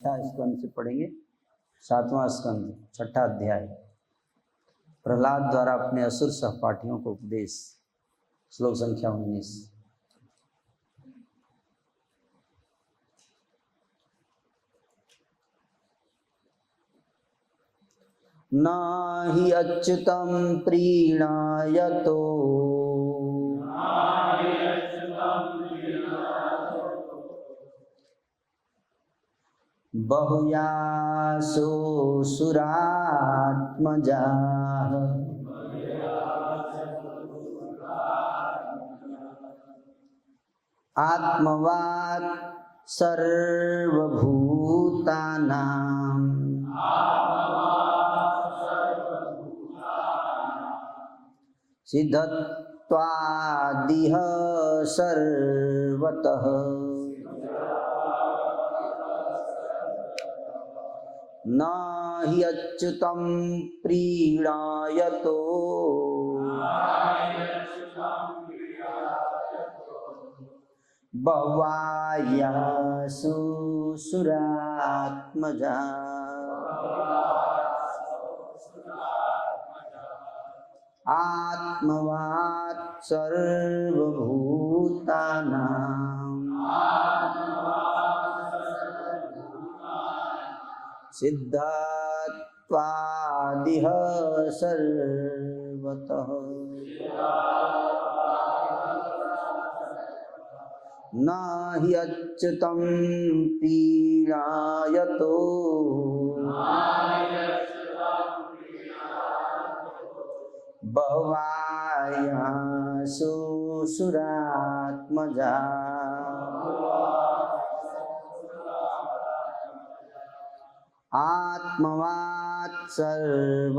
स्कंद से पढ़ेंगे। 7वां स्कंद 6ठा अध्याय। प्रहलाद द्वारा अपने असुर सहपाठियों को उपदेश। श्लोक संख्या 19। नाहि अच्युतं प्रीणायतो बहुयासो सुरात्मजाः आत्मवात् सर्वभूतानां सिद्धत्वादिह सर्वतः न हि अच्युतं प्रीणायतो बहुयासो सुरात्मजाः आत्मवात् सर्वभूतानां सिद्धत्वादिह सर्वतः न हि अच्युतं प्रीणायतो बहुयासो सुरात्मजाः आत्मवात् सर्वभूतानां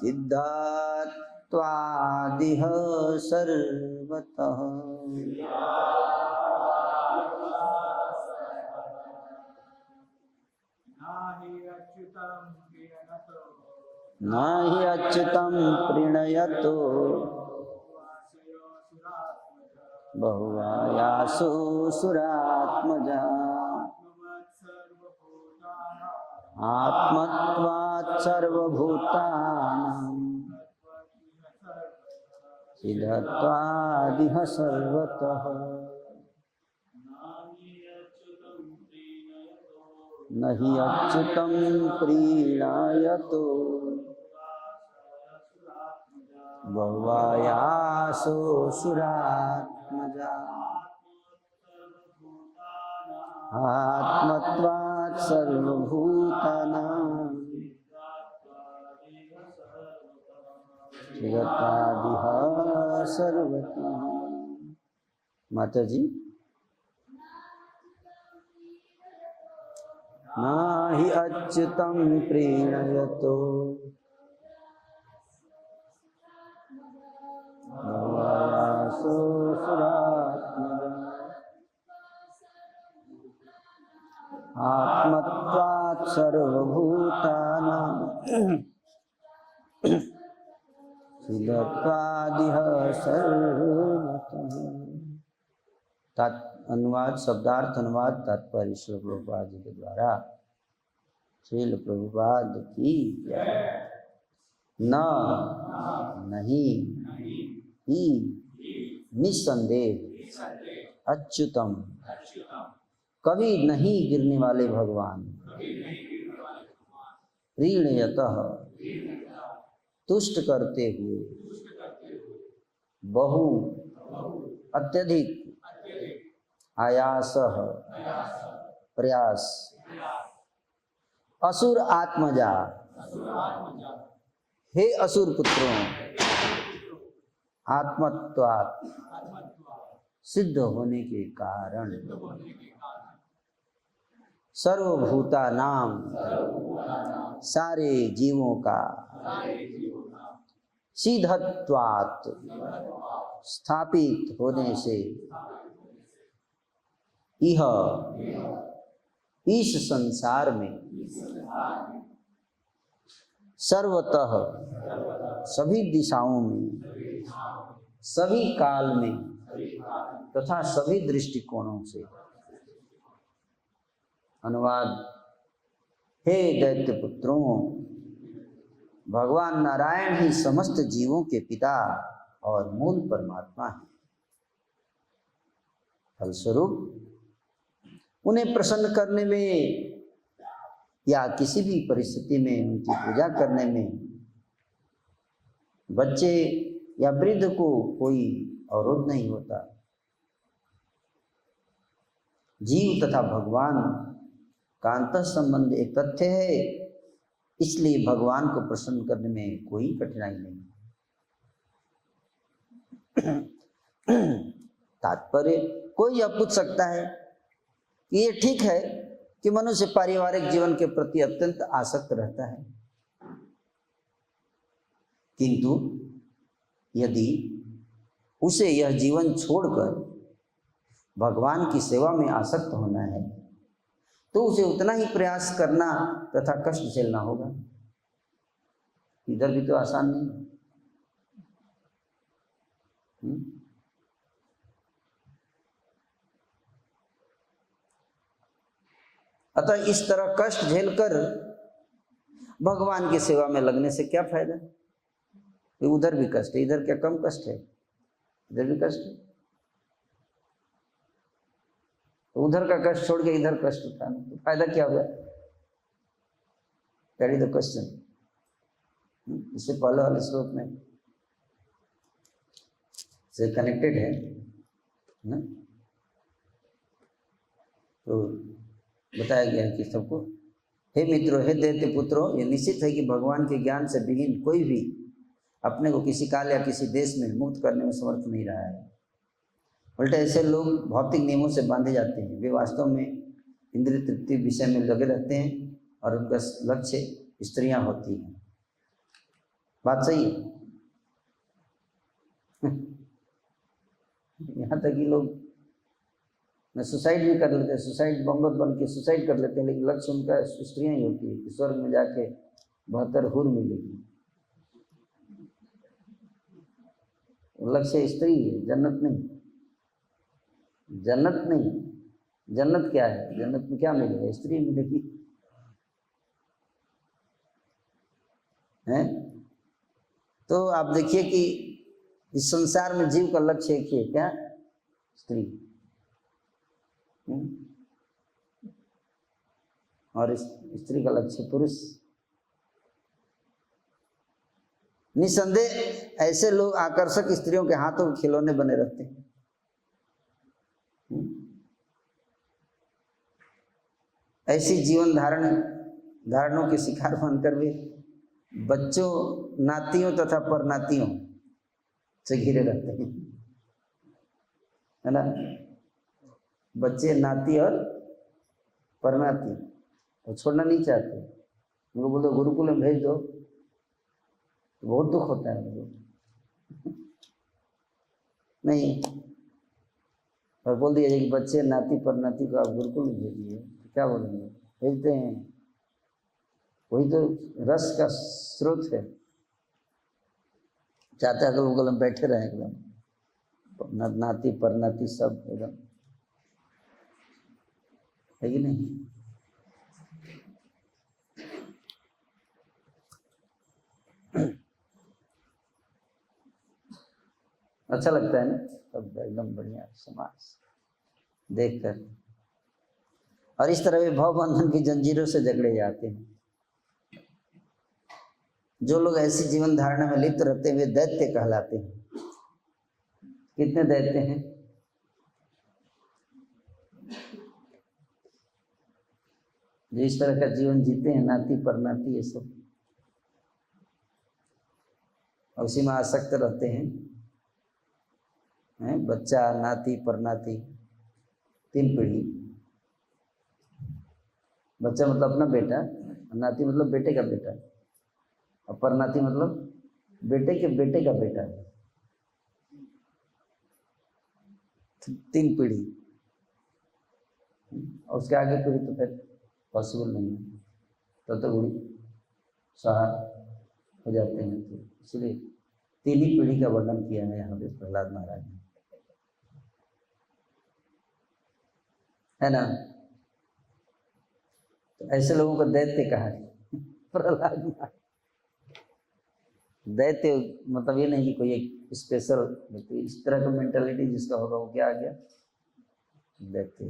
सिद्धत्वादिह सर्वतः न हि अच्युतं प्रीणयतो बहुयासो सुरात्मजाः आत्मत्वात् सर्वभूतानां सिद्धत्वादिह सर्वतः न हि अच्युतं प्रीणायतो बहुयासो सुरात्मजाः आत्मत्वात् सर्वभूतानां सिद्धत्वादिह सर्वतः। माता जी, न हि अच्युतं प्रीणयतो बहुयासो सुरात्मजाः आत्मत्वात् सर्वभूतानां सिद्धत्वादिह सर्वतः। अनुवाद, शब्दार्थ अनुवाद, तात्पर्य श्रील प्रभुपाद जी के द्वारा। श्रील प्रभुपाद की न नहीं ही निस्संदेह अच्युतम कभी नहीं गिरने वाले भगवान प्रीणयतः तुष्ट करते हुए बहु अत्यधिक आयास प्रयास असुर आत्मजा हे असुर पुत्रों आत्मत्वात् सिद्ध होने के कारण सर्वभूतानां सारे जीवों का सिद्धत्वात् स्थापित होने से यह इस संसार में सर्वतः सभी दिशाओं में सभी काल में तथा सभी दृष्टिकोणों से। अनुवाद। हे दैत्य पुत्रों, भगवान नारायण ही समस्त जीवों के पिता और मूल परमात्मा है। फलस्वरूप उन्हें प्रसन्न करने में या किसी भी परिस्थिति में उनकी पूजा करने में बच्चे या वृद्ध को कोई अवरोध नहीं होता। जीव तथा भगवान का अंतः संबंध एक तथ्य है, इसलिए भगवान को प्रसन्न करने में कोई कठिनाई नहीं। तात्पर्य, कोई यह पूछ सकता है कि ये ठीक है कि मनुष्य पारिवारिक जीवन के प्रति अत्यंत आसक्त रहता है, किंतु यदि उसे यह जीवन छोड़कर भगवान की सेवा में आसक्त होना है तो उसे उतना ही प्रयास करना तथा कष्ट झेलना होगा। इधर भी तो आसान नहीं। अतः इस तरह कष्ट झेलकर भगवान की सेवा में लगने से क्या फायदा? उधर भी कष्ट है, इधर क्या कम कष्ट है? इधर भी कष्ट है, तो उधर का कष्ट छोड़ के इधर कष्ट उठाना, तो फायदा क्या हुआ? That is the question. इससे पहले वाले श्लोक में से कनेक्टेड है ना? तो बताया गया है कि सबको, हे मित्रों, हे दैत्य पुत्रों, ये निश्चित है कि भगवान के ज्ञान से विहीन कोई भी अपने को किसी काल या किसी देश में मुक्त करने में समर्थ नहीं रहा है। उल्टे ऐसे लोग भौतिक नियमों से बांधे जाते हैं। वे वास्तव में इंद्रिय तृप्ति विषय में लगे रहते हैं और उनका लक्ष्य स्त्रियां होती हैं। बात सही है। यहाँ तक कि लोग सुसाइड भी कर लेते हैं, सुसाइड बॉम्बर बन के सुसाइड कर लेते हैं, लेकिन लक्ष्य उनका स्त्रियां ही होती है कि स्वर्ग में जाके 72 हूर मिलेगी। लक्ष्य स्त्री है, जन्नत नहीं। जन्नत नहीं, जन्नत क्या है? जन्नत में क्या मिलेगा? स्त्री मिलेगी है। तो आप देखिए कि इस संसार में जीव का लक्ष्य एक ही है, क्या? स्त्री। और स्त्री का लक्ष्य पुरुष। निसंदेह ऐसे लोग आकर्षक स्त्रियों के हाथों के खिलौने बने रहते हैं। ऐसी जीवन धारणों के शिकार बनकर वे बच्चों, नातियों तथा परनातियों से घिरे रहते हैं, है ना? बच्चे, नाती और परनाती वो छोड़ना नहीं चाहते। उनको बोलते गुरुकुल में भेज दो, तो बहुत दुख होता है उनको। नहीं, और बोल दिया कि बच्चे, नाती परनाती को आप गुरुकुल में भेजिए, तो क्या बोलेंगे? भेजते हैं। वही तो रस का स्रोत है। चाहते अगल बगल में बैठे रहे एकदम, नाती परनाती सब एकदम, है कि नहीं? अच्छा लगता है ना? सब एकदम बढ़िया समाज देखकर। और इस तरह वे भवबंधन की जंजीरों से जकड़े जाते हैं। जो लोग ऐसी जीवन धारणा में लिप्त रहते हैं वे दैत्य कहलाते हैं। कितने दैत्य हैं? जो इस तरह का जीवन जीते हैं, नाती परनाती ये सब, और उसी में आसक्त रहते हैं। बच्चा, नाती परनाती, 3 पीढ़ी। बच्चा मतलब अपना बेटा, नाती मतलब बेटे का बेटा, और परनाती मतलब बेटे के बेटे का बेटा। 3 पीढ़ी, और उसके आगे पीढ़ी तो फिर पॉसिबल नहीं है, तब तो बूढ़ी सहार हो जाते हैं। तो इसलिए तीन ही पीढ़ी का वर्णन किया है यहाँ पे प्रहलाद महाराज ने, है ना। तो ऐसे लोगों को दैत्य कहा है प्रहलाद महाराज। दैत्य मतलब ये नहीं कि कोई एक स्पेशल, इस तरह का मेंटालिटी जिसका होगा वो क्या आ गया, दैत्य।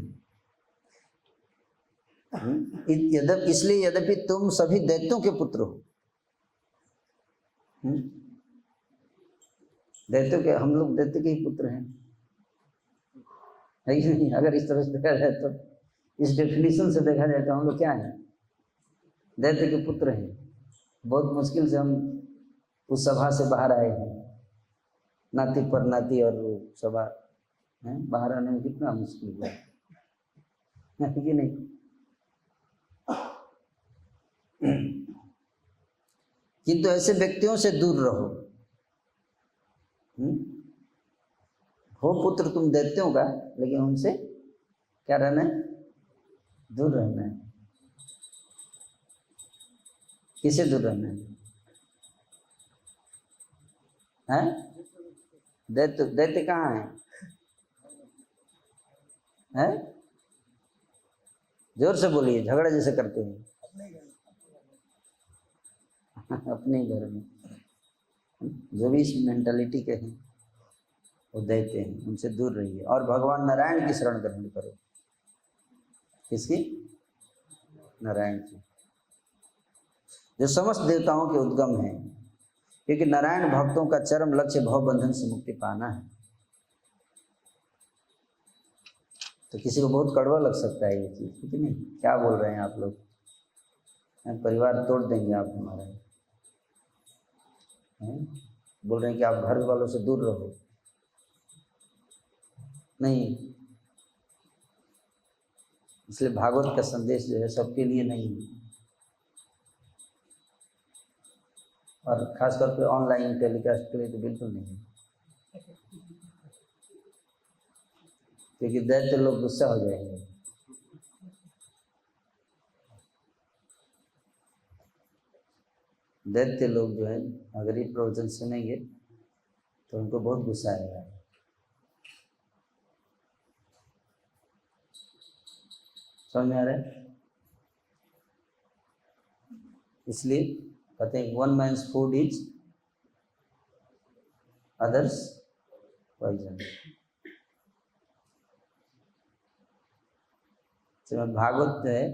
इसलिए यद्यपि तुम सभी दैत्यों के पुत्र हो, दैत्यों के, हम लोग दैत्य के ही पुत्र हैं, है कि नहीं। अगर इस तरह से देखा जाए तो, इस डेफिनेशन से देखा जाए तो हम लोग क्या हैं, दैत्य के पुत्र हैं। बहुत मुश्किल से हम उस सभा से बाहर आए हैं, नाती पर नाती और सभा है, बाहर आने में कितना मुश्किल हुआ है कि नहीं। किंतु ऐसे व्यक्तियों से दूर रहो। हो पुत्र तुम दैत्यों का, लेकिन उनसे क्या रहना है, दूर रहना है। किसे दूर रहना है, हैं? दैत्य, दैत्य कहाँ है? हैं? जोर से बोलिए, झगड़ा जैसे करते हैं। अपने घर में जो भी इस मेंटालिटी के हैं वो दैत्य हैं, उनसे दूर रहिए और भगवान नारायण की शरण ग्रहण करो। किसकी? नारायण की, जो समस्त देवताओं के उद्गम है। क्योंकि नारायण भक्तों का चरम लक्ष्य भव बंधन से मुक्ति पाना है। तो किसी को बहुत कड़वा लग सकता है ये चीज़, ठीक है नहीं, क्या बोल रहे हैं आप लोग, परिवार तोड़ देंगे आप हमारा, बोल रहे हैं कि आप घर वालों से दूर रहो। नहीं, इसलिए भागवत का संदेश जो है सबके लिए नहीं है, और खासतौर पे ऑनलाइन टेलीकास्ट के लिए तो बिल्कुल नहीं है, क्योंकि दैत्य लोग गुस्सा हो जाएंगे। दैत्य लोग जो है अगर ये प्रवचन सुनेंगे तो उनको बहुत गुस्सा आएगा। समझ में आ रहा है? इसलिए कहते हैं one man's food is others poison. Srimad Bhagavat जो है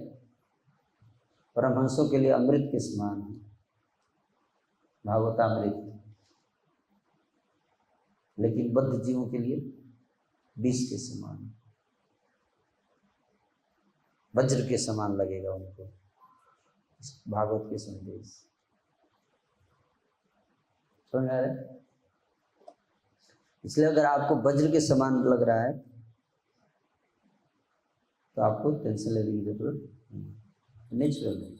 परमहंसों के लिए अमृत के समान है, भागवतामृत, लेकिन बद्ध जीवों के लिए विष के समान, वज्र के समान लगेगा उनको भागवत के संदेश। समझ आ रहा है? इसलिए अगर आपको वज्र के समान लग रहा है तो आपको टेंशन लेने की जरूरत नहीं, नेचुरल है।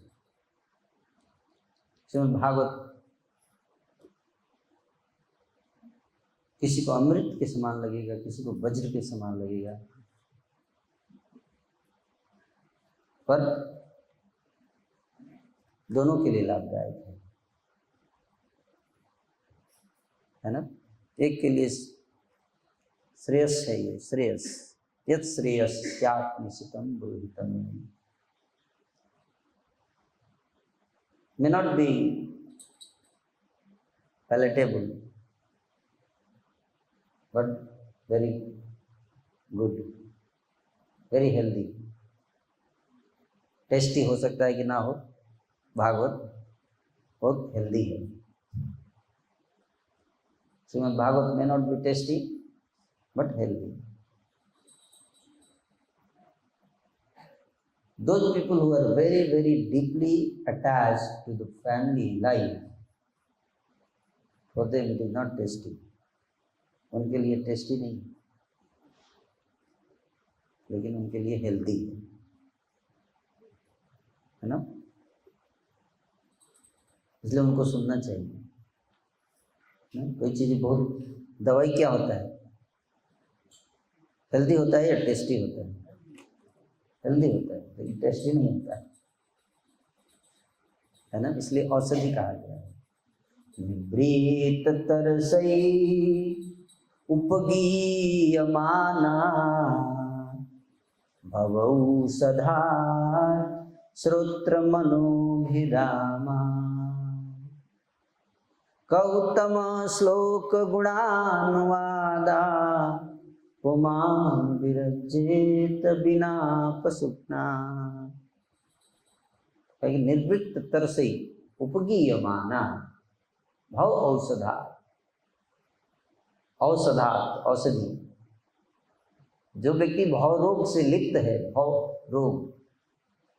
श्रीमद् भागवत किसी को अमृत के समान लगेगा, किसी को वज्र के समान लगेगा, पर दोनों के लिए लाभदायक है ना। एक के लिए श्रेयस है, ये श्रेयस, यत् श्रेयस्यात्मनिशितम ब्रूहितम, may not be palatable but very good, very healthy, tasty हो सकता है कि ना हो, भागवत बहुत हेल्दी है। Shrimad Bhagavat may not be tasty but healthy. Those people who are very very deeply attached to the family life, for them it is not tasty, उनके लिए टेस्टी नहीं, लेकिन उनके लिए हेल्दी है ना। इसलिए उनको सुनना चाहिए। कोई चीज़ बहुत, दवाई क्या होता है, हेल्दी होता है या टेस्टी होता है? हेल्दी होता है, लेकिन टेस्टी नहीं होता है ना। इसलिए औषधि कहा गया है। निवृत्त तरसई उपगीयमाना भवौ सदा श्रोत्र मनोभिरामा। कौतम श्लोक गुणानुवादा पुमां विरजेत बिना पशुप्ना। निर्वृत्त तरसई उपगीयमाना भव औषधा, औषधात् औषधि। जो व्यक्ति भव रोग से लिप्त है, भव रोग,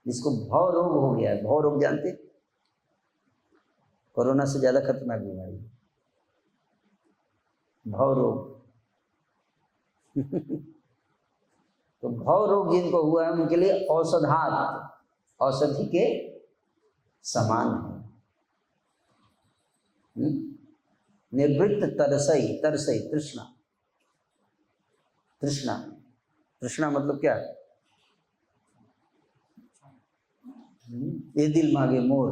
जिसको भव रोग हो गया है, भव रोग जानते, कोरोना से ज्यादा खतरनाक बीमारी भव रोग। तो भव रोग जिनको हुआ है उनके लिए औषधात्, औषधि के समान है। निर्वृत्त तरसई, तरसई तृष्णा, तृष्णा, तृष्णा मतलब क्या? ये दिल मांगे मोर।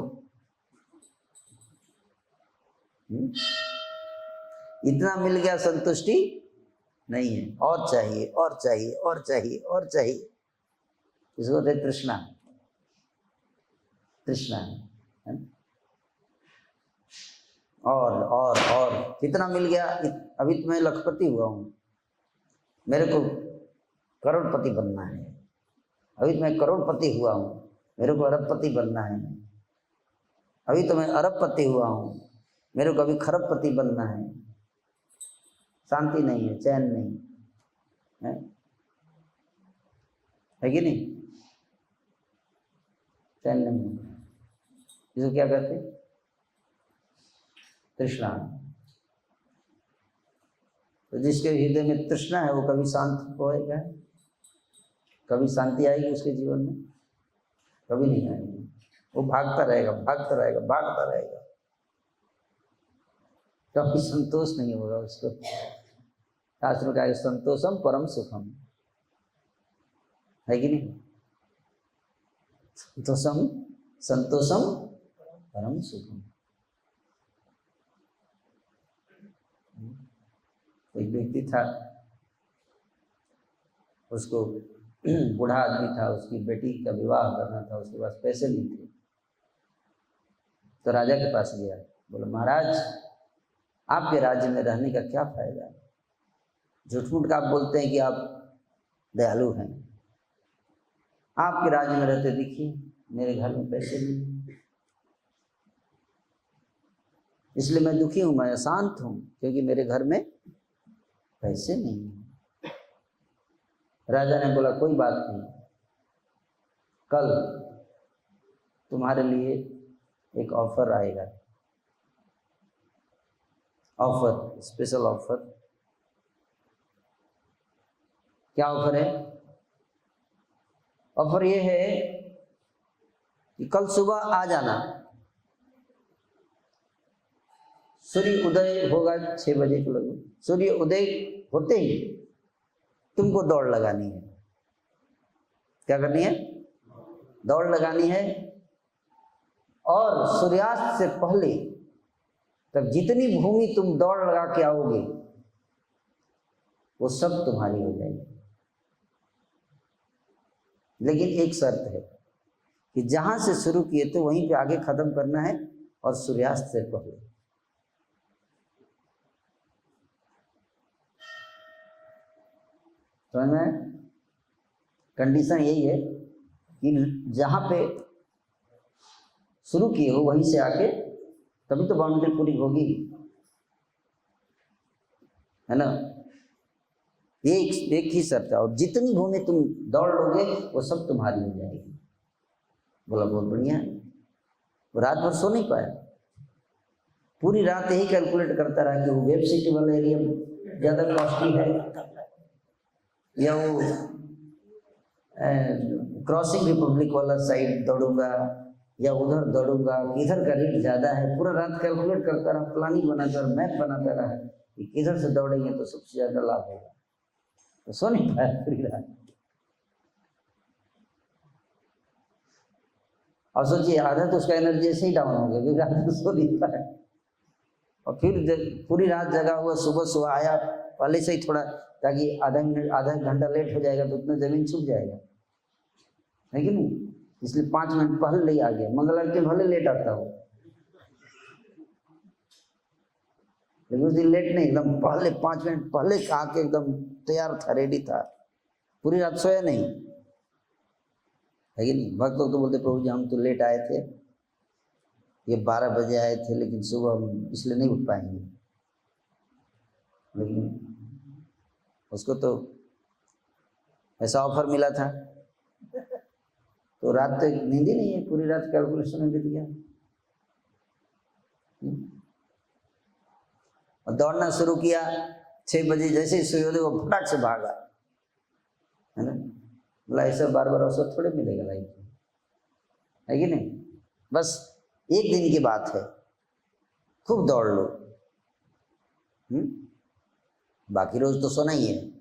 इतना मिल गया संतुष्टि नहीं है, और चाहिए और चाहिए और चाहिए और चाहिए। इसको कहते तृष्णा, तृष्णा है। और कितना मिल गया? अभी तो मैं लखपति हुआ हूँ, मेरे को करोड़पति बनना है। अभी तो मैं करोड़पति हुआ हूँ, मेरे को अरबपति बनना है। अभी तो मैं अरबपति हुआ हूँ, मेरे को अभी खरबपति बनना है। शांति नहीं है, चैन नहीं है कि नहीं? चैन नहीं है। इसको क्या कहते? तृष्णा। तो जिसके हृदय में तृष्णा है वो कभी शांत होएगा? कभी शांति आएगी उसके जीवन में? कभी नहीं आएगी। वो भागता रहेगा, भागता रहेगा, भागता रहेगा, कभी संतोष नहीं होगा उसको। शास्त्र में कहा है संतोषम परम सुखम, है कि नहीं? संतोषम, संतोषम परम सुखम। एक व्यक्ति था, उसको बूढ़ा आदमी था, उसकी बेटी का विवाह करना था, उसके पास पैसे नहीं थे। तो राजा के पास गया, बोला महाराज आपके राज्य में रहने का क्या फायदा है? झूठ मूठ का आप बोलते हैं कि आप दयालु हैं, आपके राज्य में रहते दिखिए, मेरे घर में पैसे नहीं, इसलिए मैं दुखी हूँ, मैं अशांत हूँ, क्योंकि मेरे घर में पैसे नहीं है। राजा ने बोला कोई बात नहीं, कल तुम्हारे लिए एक ऑफर आएगा, ऑफर, स्पेशल ऑफर। क्या ऑफर है? ऑफर ये है कि कल सुबह आ जाना, सूर्य उदय होगा 6 बजे के लगभग। सूर्य उदय होते ही तुमको दौड़ लगानी है। क्या करनी है? दौड़ लगानी है। और सूर्यास्त से पहले तब जितनी भूमि तुम दौड़ लगा के आओगे वो सब तुम्हारी हो जाएगी। लेकिन एक शर्त है कि जहां से शुरू किए थे वहीं पे आगे खत्म करना है, और सूर्यास्त से पहले। समझ में? कंडीशन यही है कि जहां पे शुरू किए हो वहीं से आके, तभी तो बाउंड्री पूरी होगी, है ना? ये एक ही शर्त है। और जितनी भूमि तुम दौड़ लोगे वो सब तुम्हारी हो जाएगी। बोला बहुत बढ़िया है। वो रात भर सो नहीं पाया, पूरी रात यही कैलकुलेट करता रहा कि वो वेब सिटी वाला एरिया ज़्यादा कॉस्टली है, या वो क्रॉसिंग रिपब्लिक वाला साइड दौड़ूंगा, या उधर दौड़ूंगा, इधर का रेट ज़्यादा है। पूरा रात कैलकुलेट करता रहा, प्लानिंग बनाता रहा, मैप बनाता रहा कि किधर से दौड़ेंगे तो सबसे ज़्यादा लाभ होगा। तो सो नहीं पाया पूरी रात। और सोचिए आधा तो उसका एनर्जी ऐसे ही डाउन हो गया, क्योंकि रात को सो नहीं पाया। और फिर पूरी रात जगा हुआ, सुबह सुबह आया, पहले से ही थोड़ा, ताकि आधा घंटा लेट हो जाएगा तो उतना जमीन छूट जाएगा, है कि नहीं, इसलिए 5 मिनट पहले ही आ गया। मंगल आरती भले लेट आता हो, लेकिन उस दिन लेट नहीं, एकदम पहले 5 मिनट पहले आके एकदम तैयार था, रेडी था, पूरी रात सोया नहीं, है कि नहीं। भक्त लोग तो बोलते प्रभु जी हम तो लेट आए थे, ये 12 बजे आए थे, लेकिन सुबह हम इसलिए नहीं उठ पाएंगे। लेकिन उसको तो ऐसा ऑफर मिला था, तो रात तो नींद ही नहीं है, पूरी रात कैलकुलेशन में बीत गया। और दौड़ना शुरू किया, 6 बजे जैसे ही सूर्योदय वो फटाक से भागा, है ना। बोला ऐसा बार बार अवसर थोड़े मिलेगा लाइफ में, है कि नहीं। बस एक दिन की बात है, खूब दौड़ लो, बाकी रोज तो सोना ही है।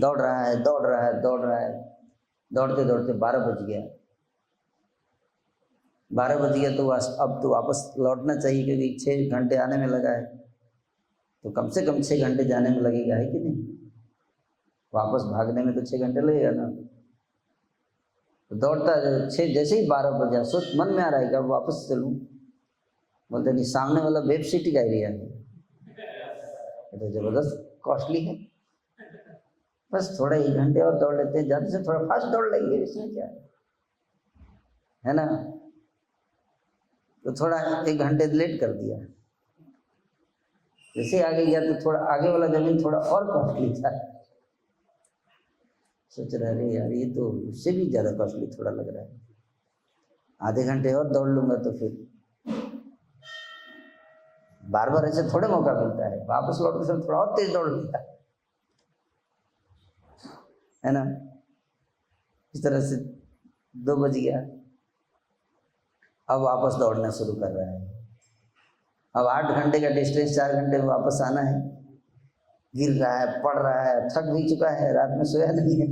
दौड़ रहा है, दौड़ रहा है, दौड़ रहा है, दौड़ते दौड़ते 12 बज गया। 12 बज गया तो अब तो वापस लौटना चाहिए, क्योंकि 6 घंटे आने में लगा है, तो कम से कम 6 घंटे जाने में लगेगा, है कि नहीं। वापस भागने में तो 6 घंटे लगेगा ना। तो दौड़ता 6, जैसे ही 12 बजा, सोच मन में आ रहा है कि अब वापस चलूँ, बोलते नहीं सामने वाला वेब सिटी का एरिया है, तो ज़बरदस्त कॉस्टली है, बस थोड़ा 1 घंटे और दौड़ लेते हैं, ज़्यादा से थोड़ा फास्ट दौड़ लेंगे, इसमें क्या है ना। तो थोड़ा 1 घंटे लेट कर दिया, जैसे आगे गया तो थोड़ा आगे वाला जमीन थोड़ा और कॉस्टली था। सोच रहा है यार ये तो उससे भी ज़्यादा कॉस्टली थोड़ा लग रहा है, आधे घंटे और दौड़ लूँगा तो फिर बार बार ऐसे थोड़े मौका मिलता है, वापस लौटने से थोड़ा और तेज दौड़ लूँगा, है ना। इस तरह से 2 बज गया, अब वापस दौड़ना शुरू कर रहा है। अब 8 घंटे का डिस्टेंस, 4 घंटे में वापस आना है। गिर रहा है, पड़ रहा है, थक भी चुका है, रात में सोया नहीं है,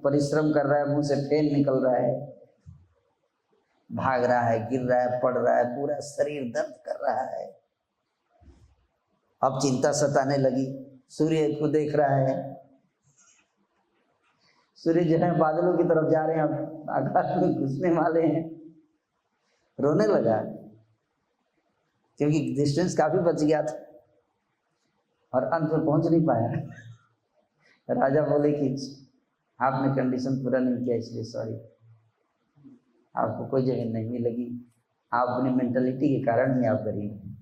परिश्रम कर रहा है, मुंह से फेन निकल रहा है, भाग रहा है, गिर रहा है, पड़ रहा है, पूरा शरीर दर्द कर रहा है। अब चिंता सताने लगी, सूर्य को देख रहा है, सूर्य जो है बादलों की तरफ जा रहे हैं, अब आकाश में घुसने वाले हैं। रोने लगा, क्योंकि डिस्टेंस काफी बच गया था और अंत में पहुंच नहीं पाया। राजा बोले कि आपने कंडीशन पूरा नहीं किया, इसलिए सॉरी, आपको कोई जगह नहीं मिलेगी, आप अपनी मेंटलिटी के कारण ही आप गरीब हैं।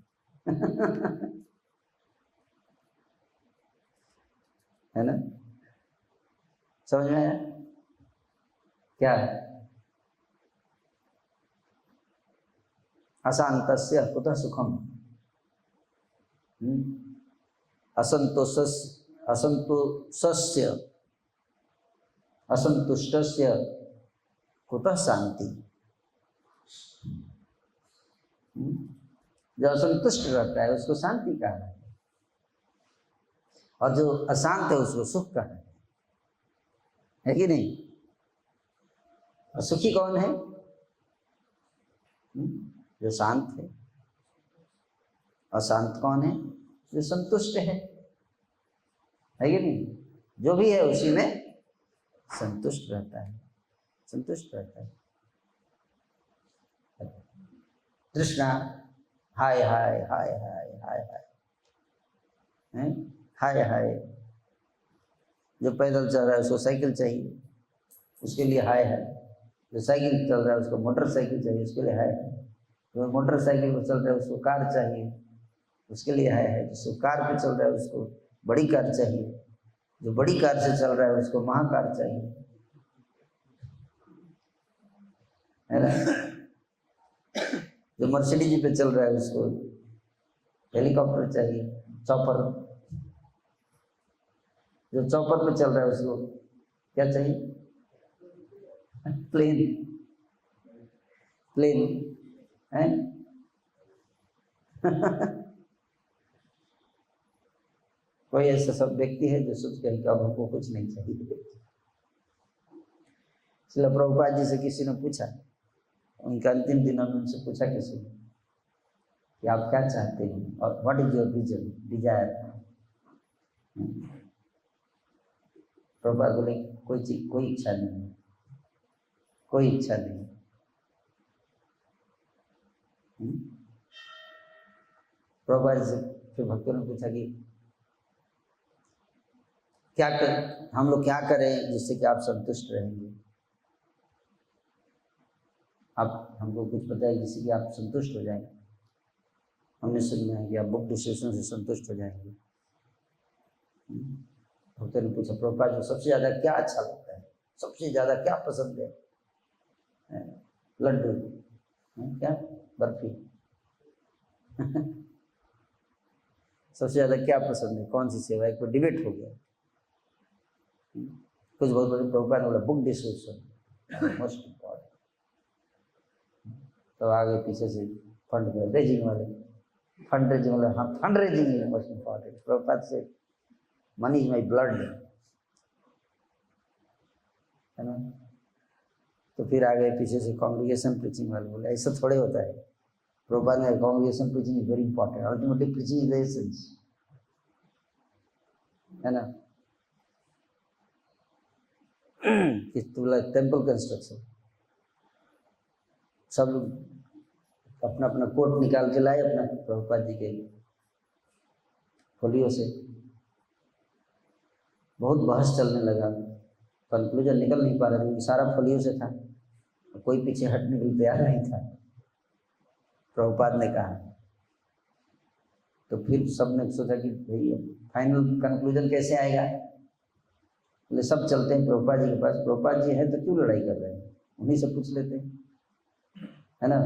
है ना, समझ में आया क्या है। अशांतस्य कुतः सुखम, असंतुष्टस्य कुतः शांति। जो असंतुष्ट रहता है उसको शांति कहा है, और जो अशांत है उसको सुख कहा है कि नहीं। और सुखी कौन है? जो शांत है। अशांत कौन है? जो संतुष्ट है कि नहीं। जो भी है उसी में संतुष्ट रहता है, संतुष्ट रहता है। तृष्णा हाय हाय हाय हाय हाय हाय हाय हाय। जो पैदल चल रहा है उसको साइकिल चाहिए, उसके लिए हाय है। जो साइकिल चल रहा है उसको मोटरसाइकिल चाहिए, उसके लिए हाय है। जो मोटरसाइकिल पर चल रहा है उसको कार चाहिए, उसके लिए हाय है। जिसको कार पे चल रहा है उसको बड़ी कार चाहिए, जो बड़ी कार से चल रहा है उसको महाकार चाहिए, है ना। जो मर्सिडीज पे चल रहा है उसको हेलीकॉप्टर चाहिए, चॉपर। जो चॉपर पे चल रहा है उसको क्या चाहिए? प्लेन, प्लेन है। कोई ऐसा सब व्यक्ति है जो सोच कर कि अब हमको कुछ नहीं चाहिए। इसलिए प्रभुपाद जी से किसी ने पूछा, उनके अंतिम दिनों में उनसे पूछा किसी ने कि आप क्या चाहते हैं और what is your vision desire. Prabhupada बोले कोई चीज, कोई इच्छा नहीं, कोई इच्छा नहीं। प्रभुपाद से फिर भक्तों ने पूछा कि क्या कर, हम लोग क्या करें जिससे कि आप संतुष्ट रहेंगे। आप हमको कुछ पता है जिससे कि आप संतुष्ट हो जाएंगे। हमने सुना है कि आप बुक डिस्कशन से संतुष्ट हो जाएंगे। भक्तों ने पूछा प्रभुपाद को सबसे ज़्यादा क्या अच्छा लगता है, सबसे ज़्यादा क्या पसंद है। लड्डू, क्या बर्फी सबसे ज़्यादा क्या पसंद है, कौन सी सेवा। एक डिबेट हो गया। कुछ बहुत बड़े प्रभुपाद ने बोला बुक डिस्कशन मोस्ट इम्पॉर्टेंट। तो आगे पीछे से फंड रेजिंग वाले हाँ fund raising is most important. Prabhupada से मनी इज माई ब्लड, है ना। तो फिर आगे पीछे से कांग्रीगेशन प्रीचिंग वाले बोले ऐसा थोड़े होता है। प्रभुपाद ने congregation preaching is very important, ultimately preaching is the essence, है ना। टेम्पल कंस्ट्रक्शन सब अपना अपना कोट निकाल के लाए अपना प्रभुपाद जी के फोलियो से। बहुत बहस चलने लगा, कंक्लूजन निकल नहीं पा रहा था क्योंकि सारा फोलियो से था, कोई पीछे हटने के लिए तैयार नहीं था। प्रभुपाद ने कहा तो फिर सबने सोचा कि भाई फाइनल कंक्लूजन कैसे आएगा। बोले सब चलते हैं प्रभुपाद जी के पास, प्रभुपाद जी है तो क्यों लड़ाई कर रहे हैं, उन्हीं से पूछ लेते हैं, है ना।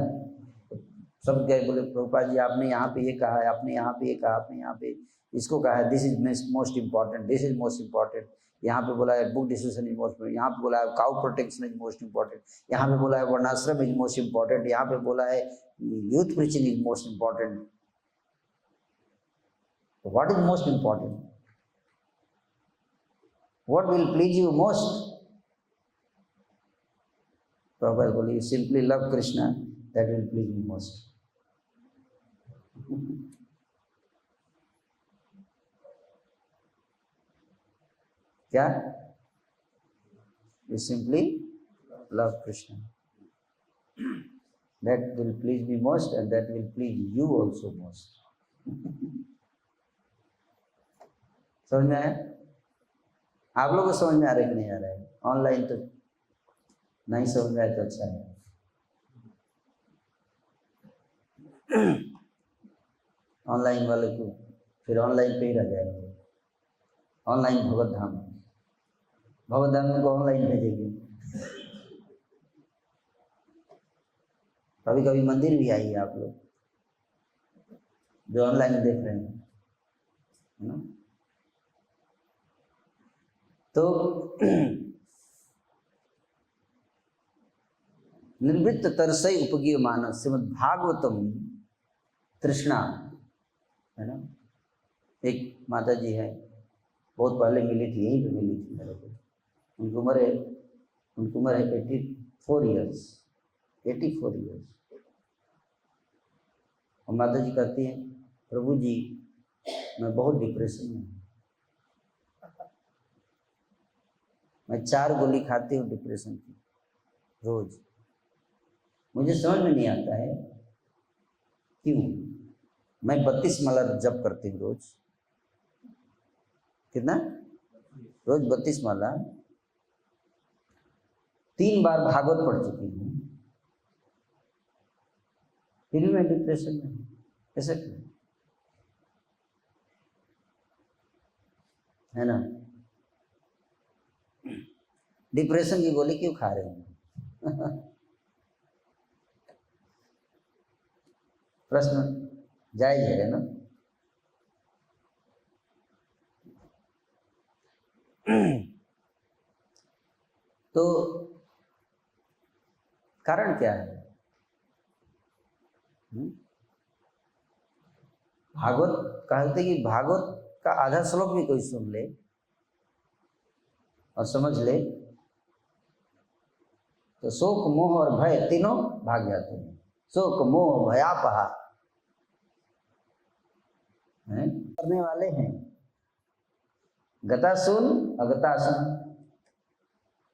सब गए, बोले प्रभुपाद जी आपने यहाँ पे ये कहा है, आपने यहाँ पे ये कहा, आपने यहाँ पे इसको कहा है, this is most important, this is most important. यहाँ पे बोला है बुक डिस्कशन इज मोस्ट, यहाँ पे बोला है cow protection is most important, यहाँ पे बोला है वर्णाश्रम इज मोस्ट इम्पॉर्टेंट, यहाँ पे बोला है youth preaching is most important. What is most important, what will please you most. Prabhupada बोले you simply love Krishna, that will please me most. क्या, you simply love Krishna, that will please me most and that will please you also most. समझ में आया? आप लोगों को समझ में आ रहा है कि नहीं आ रहा है? ऑनलाइन तो नहीं समझ में आया तो अच्छा है। ऑनलाइन वाले को फिर ऑनलाइन पे ही रह जाएंगे। ऑनलाइन भगवत धाम को ऑनलाइन भेजेंगे। कभी कभी मंदिर भी आइए आप लोग जो ऑनलाइन देख रहे हैं, है ना। तो निर्वृत्त तरसई उपगीय मानस श्रीमद् भागवतम तृष्णा, है ना। एक माता जी है, बहुत पहले मिली थी, यहीं पे मिली थी मेरे को। उनकी उम्र है 84 ईयर्स। और माता जी कहती हैं प्रभु जी मैं बहुत डिप्रेशन में हूँ, मैं 4 गोली खाती हूँ डिप्रेशन की रोज, मुझे समझ में नहीं आता है क्यों। मैं 32 माला जप करती हूँ रोज। कितना? रोज 32 माला। 3 बार भागवत पढ़ चुकी हूँ, फिर भी मैं डिप्रेशन में हूँ। कैसे, है ना। डिप्रेशन की गोली क्यों खा रहे हैं? प्रश्न जायज है ना। तो कारण क्या है? भागवत कहते कि भागवत का आधा श्लोक भी कोई सुन ले और समझ ले तो शोक मोह और भय तीनों भाग जाते हैं। शोक मोह भयापहा करने वाले हैं। गतासून अगतासून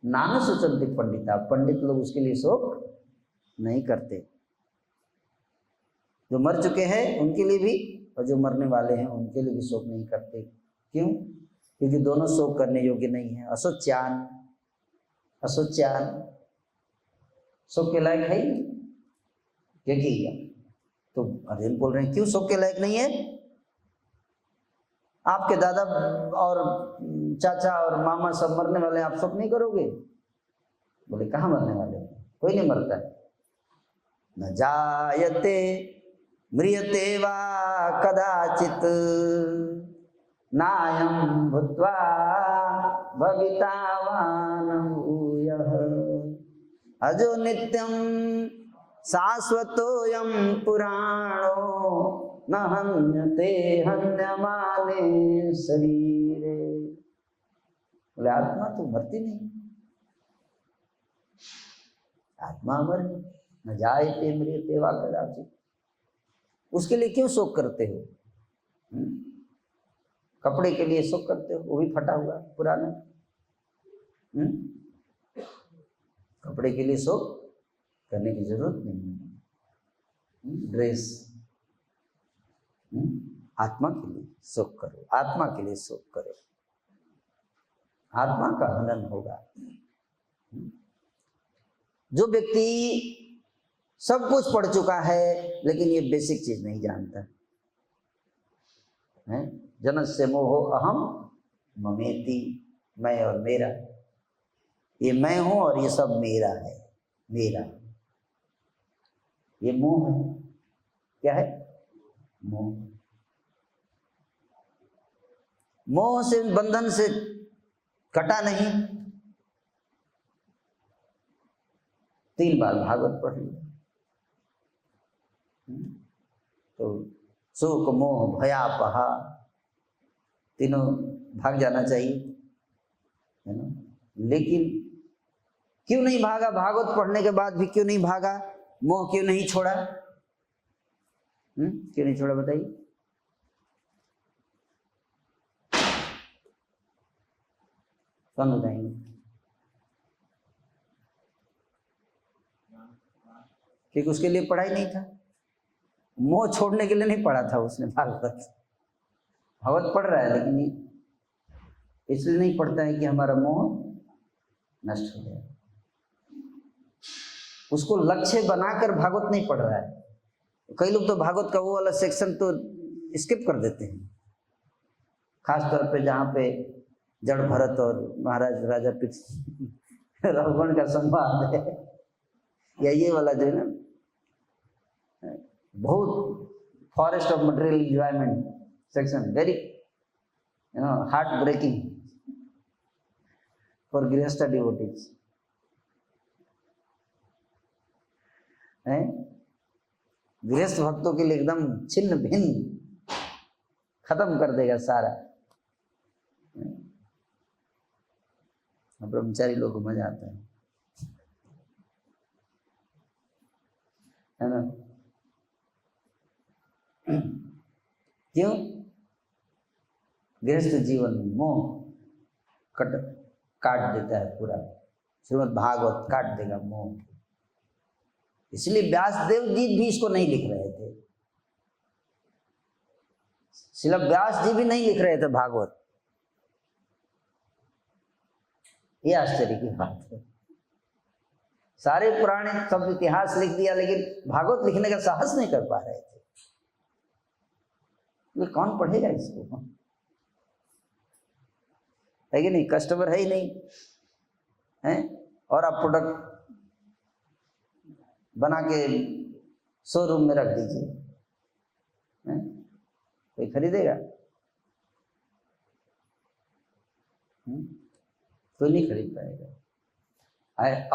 नान सुचंती पंडिता, पंडित लोग उसके लिए शोक नहीं करते। जो मर चुके हैं उनके लिए भी और जो मरने वाले हैं उनके लिए भी शोक नहीं करते। क्यों? क्योंकि दोनों शोक करने योग्य नहीं है। अशोच्यान, अशोच्यान शोक के लायक है क्या? तो अर्जुन बोल रहे हैं क्यों शोक के लायक नहीं है? आपके दादा और चाचा और मामा सब मरने वाले, आप शोक नहीं करोगे? बोले कहाँ मरने वाले हैं, कोई नहीं मरता है। न जायते म्रियते वा कदाचित नायं भूत्वा भविता वा न भूयः अजो नित्यं शाश्वतोऽयं पुराणो न हन्यते हन्यमाने शरीरे। बोले आत्मा तो मरती नहीं, आत्मा अमर है। न जायते म्रियते वा कदाचित, उसके लिए क्यों शोक करते हो? कपड़े के लिए शोक करते हो, वो भी फटा हुआ पुराना। कपड़े के लिए शोक करने की जरूरत नहीं है। ड्रेस, आत्मा के लिए शोक करो, आत्मा के लिए शोक करो, आत्मा का हनन होगा। जो व्यक्ति सब कुछ पढ़ चुका है लेकिन ये बेसिक चीज नहीं जानता है, जनस्य मोहो अहम ममेति, मैं और मेरा, ये मैं हूं और ये सब मेरा है, मेरा, ये मोह है। क्या है? मोह। मोह से, बंधन से कटा नहीं। 3 बार भागवत पढ़ लिया तो शोक मोह भयापहा तीनों भाग जाना चाहिए, है ना। लेकिन क्यों नहीं भागा? भागवत पढ़ने के बाद भी क्यों नहीं भागा? मोह क्यों नहीं छोड़ा? क्यों नहीं छोड़ा बताइए? कौन बताएंगे? क्योंकि उसके लिए पढ़ाई नहीं था। मोह छोड़ने के लिए नहीं पढ़ा था उसने भागवत। भागवत पढ़ रहा है लेकिन इसलिए नहीं पढ़ता है कि हमारा मोह नष्ट हो जाए। उसको लक्ष्य बनाकर भागवत नहीं पढ़ रहा है। कई लोग तो भागवत का वो वाला सेक्शन तो स्किप कर देते हैं, खासतौर पे जहाँ पे जड़ भरत और महाराज राजा रघुगण का संवाद है, या ये वाला जो है ना, बहुत forest of material enjoyment section, very heart breaking for grihastha devotees है। गृहस्थ भक्तों के लिए एकदम छिन्न भिन्न खत्म कर देगा सारा। ब्रह्मचारी लोग को मजा आता है ना। क्यों? गृहस्थ जीवन मोह काट देता है पूरा। श्रीमद् भागवत काट देगा मोह। इसलिए व्यासदेव जी भी इसको नहीं लिख रहे थे, श्रील व्यास जी भी नहीं लिख रहे थे भागवत। ये आश्चर्य की बात है। सारे पुराने सब इतिहास लिख दिया लेकिन भागवत लिखने का साहस नहीं कर पा रहे थे। ये कौन पढ़ेगा इसको? है कि नहीं? कस्टमर है ही नहीं है। और आप प्रोडक्ट बना के शोरूम में रख दीजिए, कोई खरीदेगा? कोई नहीं खरीद पाएगा।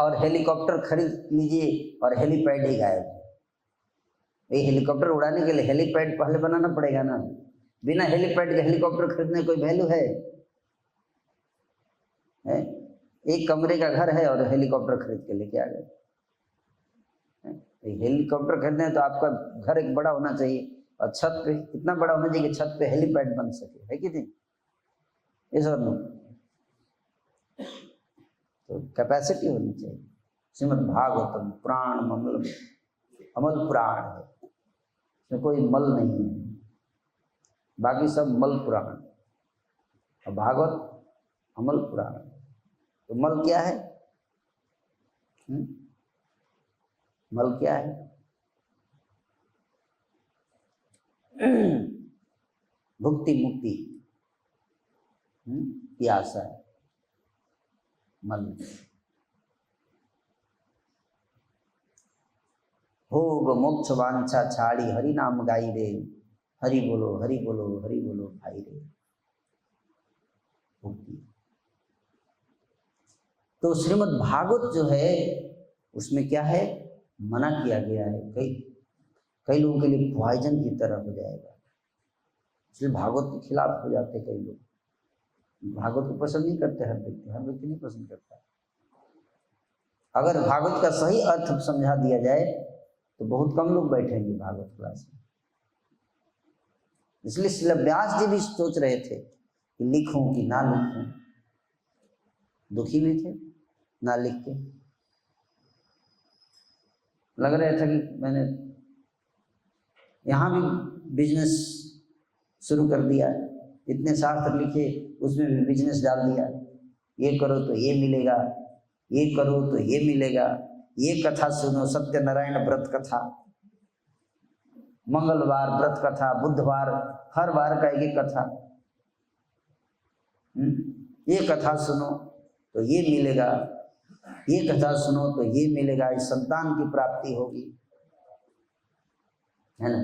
और हेलीकॉप्टर खरीद लीजिए और हेलीपैड ही गायब। ये हेलीकॉप्टर उड़ाने के लिए हेलीपैड पहले बनाना पड़ेगा ना। बिना हेलीपैड के हेलीकॉप्टर खरीदने कोई वैल्यू है? एक कमरे का घर है और हेलीकॉप्टर खरीद के लेके आ गए। हेलीकॉप्टर खरीदना है तो आपका घर एक बड़ा होना चाहिए और छत पे इतना बड़ा होना चाहिए कि छत पे हेलीपैड बन सके, है कि नहीं? इस और नो तो कैपेसिटी होनी चाहिए। श्रीमद् भागवतम प्राण ममल अमल प्राण है, इसमें कोई मल नहीं है, बाकी सब मल पुराण, और भागवत अमल पुराण। तो मल क्या है? मल क्या है? भुक्ति मुक्ति की आशा है मल। भोग मोक्ष वांछा छाड़ी हरि नाम गाई रे, हरि बोलो हरि बोलो हरि बोलो भाई रे। भुक्ति। तो श्रीमद् भागवत जो है उसमें क्या है, मना किया गया है। कई लोगों के लिए पॉइजन की तरह हो जाएगा, इसलिए भागवत के खिलाफ हो जाते कई लोग। भागवत को पसंद नहीं करते हर व्यक्ति नहीं पसंद करता। अगर भागवत का सही अर्थ समझा दिया जाए तो बहुत कम लोग बैठेंगे भागवत क्लास में। इसलिए श्री व्यास जी भी सोच रहे थे कि लिखूं कि ना लिखूं, दुखी भी थे ना लिख के। लग रहा था कि मैंने यहाँ भी बिजनेस शुरू कर दिया, इतने शास्त्र लिखे उसमें भी बिजनेस डाल दिया, ये करो तो ये मिलेगा, ये करो तो ये मिलेगा, ये कथा सुनो सत्यनारायण व्रत कथा, मंगलवार व्रत कथा, बुधवार हर बार का एक कथा, ये कथा सुनो तो ये मिलेगा, ये कथा सुनो तो ये मिलेगा, इस संतान की प्राप्ति होगी, है ना?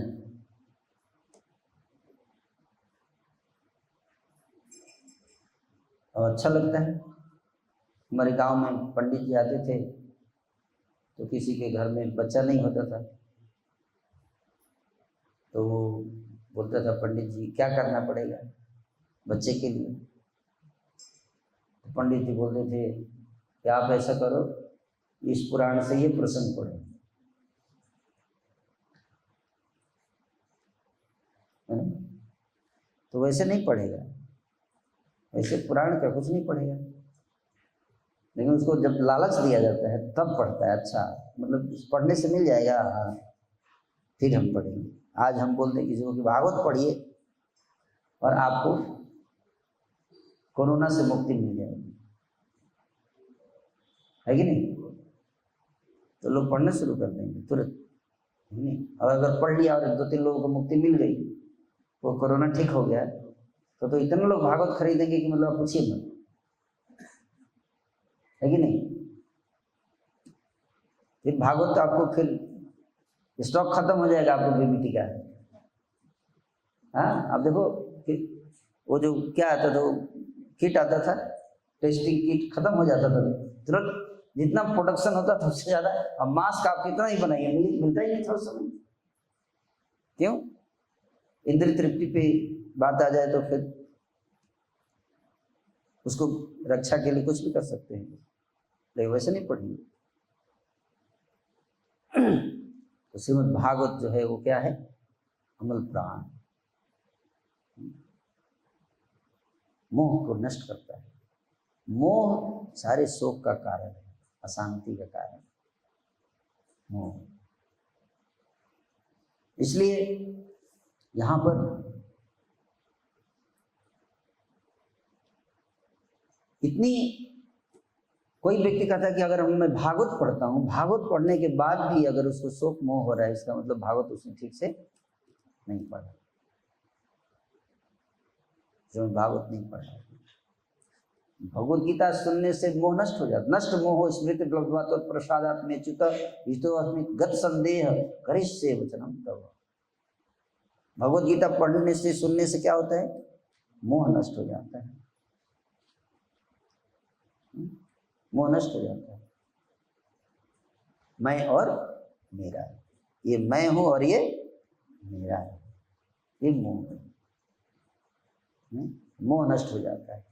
और अच्छा लगता है। हमारे गांव में पंडित जी आते थे तो किसी के घर में बच्चा नहीं होता था तो वो बोलता था, पंडित जी क्या करना पड़ेगा बच्चे के लिए? तो पंडित जी बोलते थे कि आप ऐसा करो, इस पुराण से ये प्रसंग पढ़ो, तो वैसे नहीं पढ़ेगा, वैसे पुराण का कुछ नहीं पढ़ेगा, लेकिन उसको जब लालच दिया जाता है तब पढ़ता है। अच्छा मतलब पढ़ने से मिल जाएगा, हाँ फिर हम पढ़ेंगे। आज हम बोलते हैं किसी को कि भागवत पढ़िए और आपको कोरोना से मुक्ति मिल जाएगी, है कि नहीं? तो लोग पढ़ना शुरू कर देंगे तुरंत, है नहीं? और अगर पढ़ लिया और 2-3 लोगों को मुक्ति मिल गई, वो कोरोना ठीक हो गया, तो इतने लोग भागवत खरीदेंगे कि मतलब आप पूछिए मत, है कि नहीं? फिर भागवत तो आपको फिर स्टॉक खत्म हो जाएगा आपको बीबीटी का। हाँ आप देखो वो जो क्या आता था, किट आता था, टेस्टिंग किट, खत्म हो जाता था तुरंत, जितना प्रोडक्शन होता था उससे ज्यादा। अब मास्क आप कितना ही बनाइए मिलता ही नहीं था उस समय। क्यों? इंद्रिय तृप्ति पे बात आ जाए तो फिर उसको रक्षा के लिए कुछ भी कर सकते हैं, लेकिन वैसे नहीं पढ़ेंगे। तो श्रीमद् भागवत जो है वो क्या है? अमल प्राण, मोह को नष्ट करता है। मोह सारे शोक का कारण है, अशांति का कारण मोह। इसलिए यहां पर इतनी, कोई व्यक्ति कहता है कि अगर मैं भागवत पढ़ता हूँ, भागवत पढ़ने के बाद भी अगर उसको शोक मोह हो रहा है, इसका मतलब भागवत उसने ठीक से नहीं पढ़ा, जो भागवत नहीं पढ़ा। भगवद गीता सुनने से मोह नष्ट हो जाता। नष्ट मोह स्मृति लब्ध्वा प्रसादात् मे च्युत हितो अस्मि गत संदेह करिष्ये वचनम तव। भगवद गीता पढ़ने से सुनने से क्या होता है? मोह नष्ट हो जाता है, मोह नष्ट हो जाता है। मैं और मेरा, ये मैं हूं और ये मेरा है, ये मोह है। मोह नष्ट हो जाता है।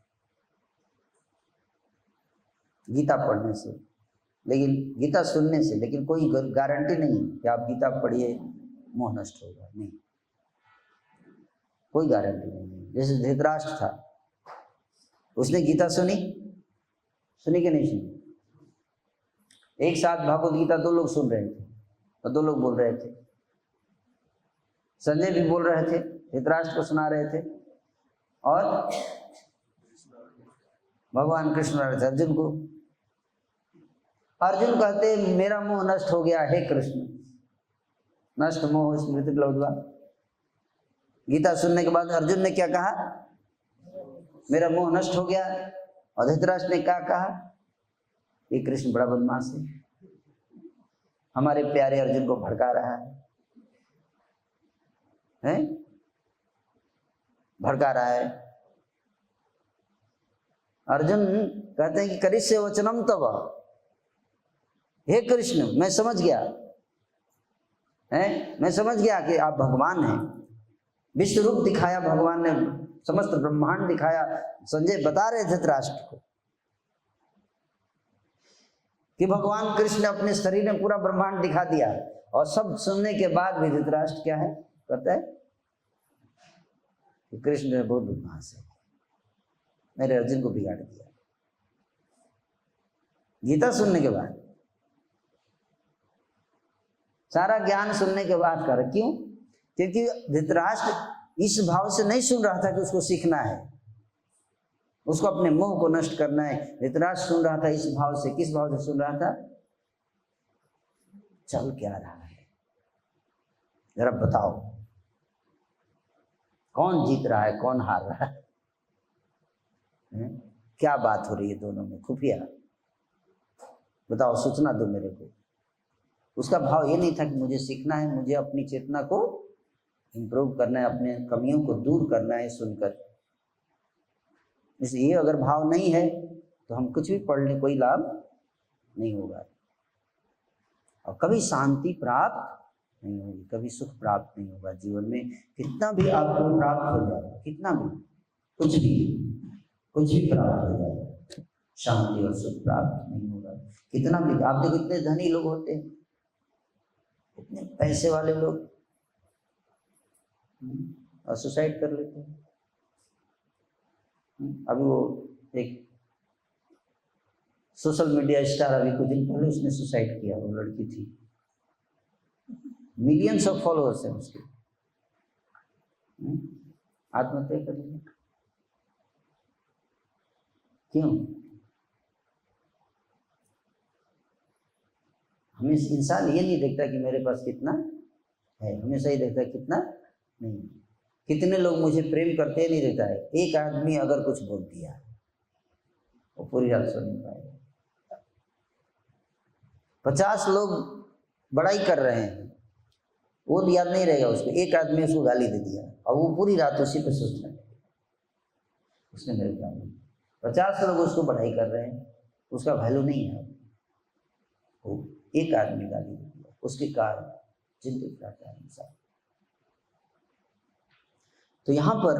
गीता पढ़ने से, लेकिन गीता सुनने से, लेकिन कोई गारंटी नहीं है कि आप गीता पढ़िए मोह नष्ट होगा, नहीं, कोई गारंटी नहीं है। जैसे धृतराष्ट्र था, उसने गीता सुनी कि नहीं सुनी? एक साथ भागवत गीता 2 लोग सुन रहे थे और 2 लोग बोल रहे थे। संजय भी बोल रहे थे, धृतराष्ट्र को सुना रहे थे, और भगवान कृष्ण रहे थे अर्जुन को। अर्जुन कहते मेरा मोह नष्ट हो गया, हे कृष्ण, नष्ट मोह स्मृति लब्ध्वा। गीता सुनने के बाद अर्जुन ने क्या कहा? मेरा मोह नष्ट हो गया। और धृतराष्ट्र ने क्या कहा? ये कृष्ण बड़ा बदमाश है, हमारे प्यारे अर्जुन को भड़का रहा है? भड़का रहा है। अर्जुन कहते हैं कि करिष्ये वचनम तव, हे कृष्ण मैं समझ गया, मैं समझ गया कि आप भगवान हैं। विश्व रूप दिखाया भगवान ने, समस्त ब्रह्मांड दिखाया। संजय बता रहे धृतराष्ट्र को कि भगवान कृष्ण ने अपने शरीर में पूरा ब्रह्मांड दिखा दिया, और सब सुनने के बाद भी धृतराष्ट्र क्या है कहता है कि कृष्ण बहुत बदमाश है, मेरे अर्जुन को बिगाड़ दिया। गीता सुनने के बाद, सारा ज्ञान सुनने के बाद कर, क्यों? क्योंकि धृतराष्ट्र इस भाव से नहीं सुन रहा था कि उसको सीखना है, उसको अपने मोह को नष्ट करना है। धृतराष्ट्र सुन रहा था इस भाव से। किस भाव से सुन रहा था? चल क्या रहा है, जरा बताओ, कौन जीत रहा है, कौन हार रहा है? क्या बात हो रही है दोनों में, खुफिया बताओ, सूचना दो मेरे को। उसका भाव ये नहीं था कि मुझे सीखना है, मुझे अपनी चेतना को इम्प्रूव करना है, अपने कमियों को दूर करना है सुनकर। इसलिए अगर भाव नहीं है तो हम कुछ भी पढ़ लें, कोई लाभ नहीं होगा, और कभी शांति प्राप्त नहीं होगी, कभी सुख प्राप्त नहीं होगा जीवन में। कितना भी आपको प्राप्त हो जाए, कितना भी, कुछ भी प्राप्त हो जाए, शांति और सुख प्राप्त नहीं होगा। कितना भी, आप देखो इतने धनी लोग होते हैं, इतने पैसे वाले लोग, और सुसाइड कर लेते हैं। अभी वो एक सोशल मीडिया स्टार, अभी कुछ दिन पहले उसने सुसाइड किया, वो लड़की थी, मिलियंस ऑफ फॉलोअर्स हैं उसके, आत्महत्या कर ली। क्यों? हमें इंसान ये नहीं देखता कि मेरे पास कितना है, हमेशा ही देखता है कितना नहीं। कितने लोग मुझे प्रेम करते हैं नहीं देखता है। एक आदमी अगर कुछ बोल दिया वो पूरी रात सो नहीं पाएगा। 50 लोग बड़ाई कर रहे हैं, वो याद नहीं रहेगा उसको, एक आदमी उसको गाली दे दिया और वो पूरी रात उसी पे सोचता है उसने मेरे गाली। 50 लोग उसको बड़ाई कर रहे हैं, उसका वैल्यू नहीं है, वो एक आदमी गाली दे दिया, उसके कारण चिंतित रहता है इंसान। तो यहाँ पर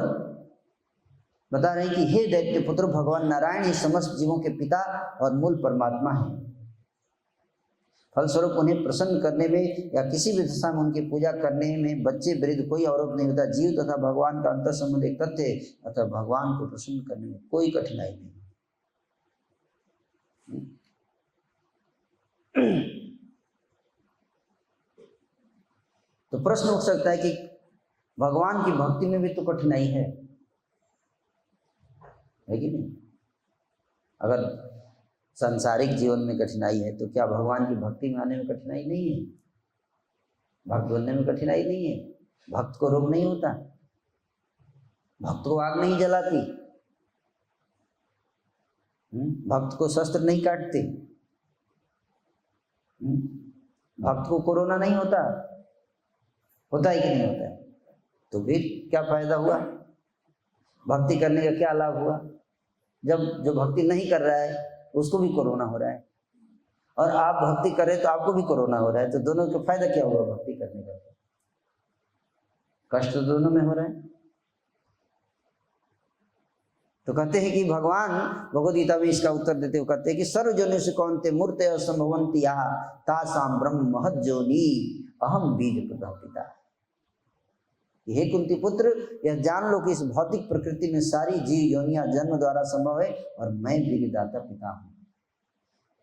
बता रहे हैं कि हे दैत्य पुत्र, भगवान नारायण ही समस्त जीवों के पिता और मूल परमात्मा हैं। फलस्वरूप उन्हें प्रसन्न करने में या किसी भी दशा में उनकी पूजा करने में बच्चे वृद्ध कोई आरोप नहीं होता। जीव तथा भगवान का अंतर संबंध एक तथ्य है, अतः भगवान को प्रसन्न करने में कोई कठिनाई नहीं। तो प्रश्न उठ सकता है कि भगवान की भक्ति में भी तो कठिनाई है कि नहीं? अगर सांसारिक जीवन में कठिनाई है तो क्या भगवान की भक्ति में आने में कठिनाई नहीं है? भक्त बनने में कठिनाई नहीं है? भक्त को रोग नहीं होता? भक्त को आग नहीं जलाती? भक्त को शस्त्र नहीं काटते? भक्त को कोरोना नहीं होता? होता है कि नहीं होता है? तो फिर क्या फायदा हुआ? भक्ति करने का क्या लाभ हुआ जब जो भक्ति नहीं कर रहा है उसको भी कोरोना हो रहा है, और आप भक्ति करें तो आपको भी कोरोना हो रहा है? तो दोनों का फायदा क्या हुआ भक्ति करने का? कष्ट तो दोनों में हो रहा है। तो कहते हैं कि भगवान भगवद गीता में इसका उत्तर देते हुए कहते हैं कि सर्वजनों से कौनते मूर्ते असंभवंती या तासाम ब्रह्म महत जोनी अहम बीज प्रदा पिता। हे कुंती पुत्र, यह जान लो कि इस भौतिक प्रकृति में सारी जीव योनियां जन्म द्वारा संभव है और मैं वीर्यदाता पिता हूँ।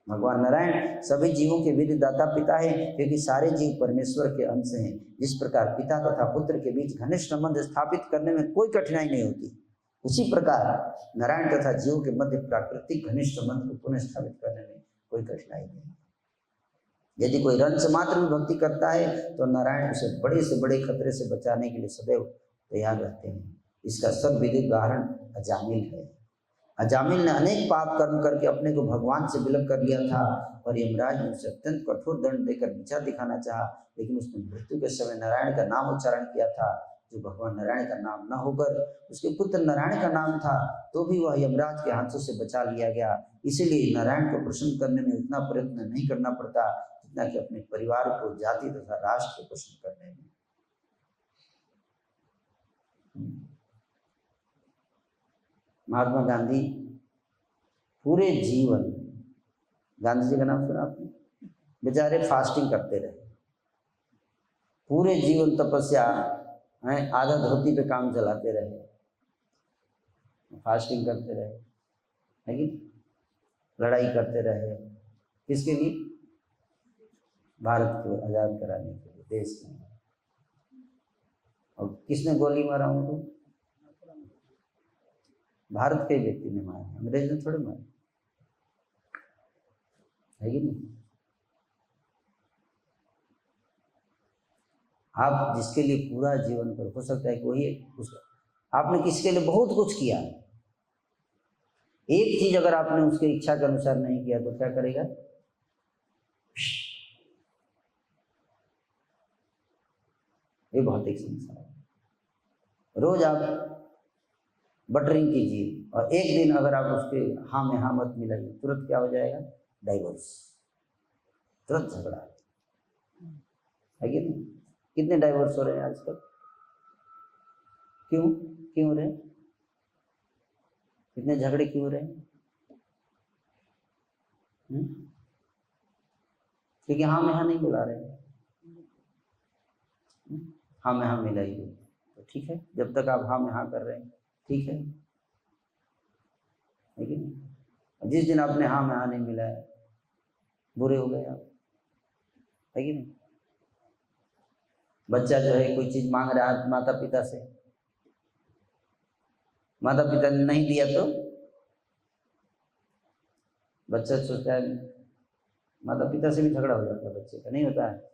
भगवान नारायण सभी जीवों के वीर्यदाता पिता है, क्योंकि सारे जीव परमेश्वर के अंश हैं। जिस प्रकार पिता तथा पुत्र के बीच घनिष्ठ संबंध स्थापित करने में कोई कठिनाई नहीं होती, उसी प्रकार नारायण तथा जीवों के मध्य प्राकृतिक घनिष्ठ संबंध को पुनः स्थापित करने में कोई कठिनाई नहीं। यदि कोई रंच मात्र भी भक्ति करता है तो नारायण उसे बड़े से बड़े खतरे से बचाने के लिए सदैव तैयार रहते हैं। इसका सब विदित उदाहरण अजामिल है। अजामिल ने अनेक पाप कर्म करके अपने को भगवान से विलग कर लिया था और यमराज ने उसे अत्यंत कठोर दंड देकर नीचा दिखाना चाहा, लेकिन उसने मृत्यु के समय नारायण का नाम उच्चारण किया था, जो भगवान नारायण का नाम न होकर उसके पुत्र नारायण का नाम था, तो भी वह यमराज के हाथों से बचा लिया गया। इसीलिए नारायण को प्रसन्न करने में उतना प्रयत्न नहीं करना पड़ता जितना कि अपने परिवार को, जाति तथा राष्ट्र को प्रसन्न करने में। महात्मा गांधी पूरे जीवन, गांधी जी का नाम सुना आपने, बेचारे फास्टिंग करते रहे, पूरे जीवन तपस्या है, आधा धोती पे काम चलाते रहे, फास्टिंग करते रहे, है कि लड़ाई करते रहे, किसके लिए? भारत को आज़ाद कराने के लिए, देश के लिए। और किसने गोली मारा उनको? भारत के व्यक्ति ने मारा, अंग्रेज ने थोड़े मारा, है कि नहीं? आप जिसके लिए पूरा जीवन कर, हो सकता है कि वही उसका, आपने किसी के लिए बहुत कुछ किया, एक चीज अगर आपने उसके इच्छा के अनुसार नहीं किया तो क्या करेगा? ये भौतिक संसार है। रोज आप बटरिंग कीजिए और एक दिन अगर आप उसके हाँ में हाँ मत मिलाइए, तुरंत क्या हो जाएगा? डाइवोर्स, तुरंत झगड़ा, है कि नहीं? कितने डाइवोर्स हो रहे हैं आजकल? क्यों क्यों हो रहे हैं? कितने झगड़े क्यों हो रहे हैं? क्योंकि हाँ में हाँ नहीं मिला रहे हैं। हाँ में हाँ मिलाइए तो ठीक है, जब तक आप हाँ में हाँ कर रहे हैं ठीक है कि नहीं? जिस दिन आपने हाँ में हाँ नहीं मिलाया, बुरे हो गए आप, है कि नहीं? बच्चा जो है कोई चीज मांग रहा है माता पिता से, माता पिता ने नहीं दिया तो बच्चा सोचता है, माता पिता से भी झगड़ा हो जाता है बच्चे का, नहीं होता है?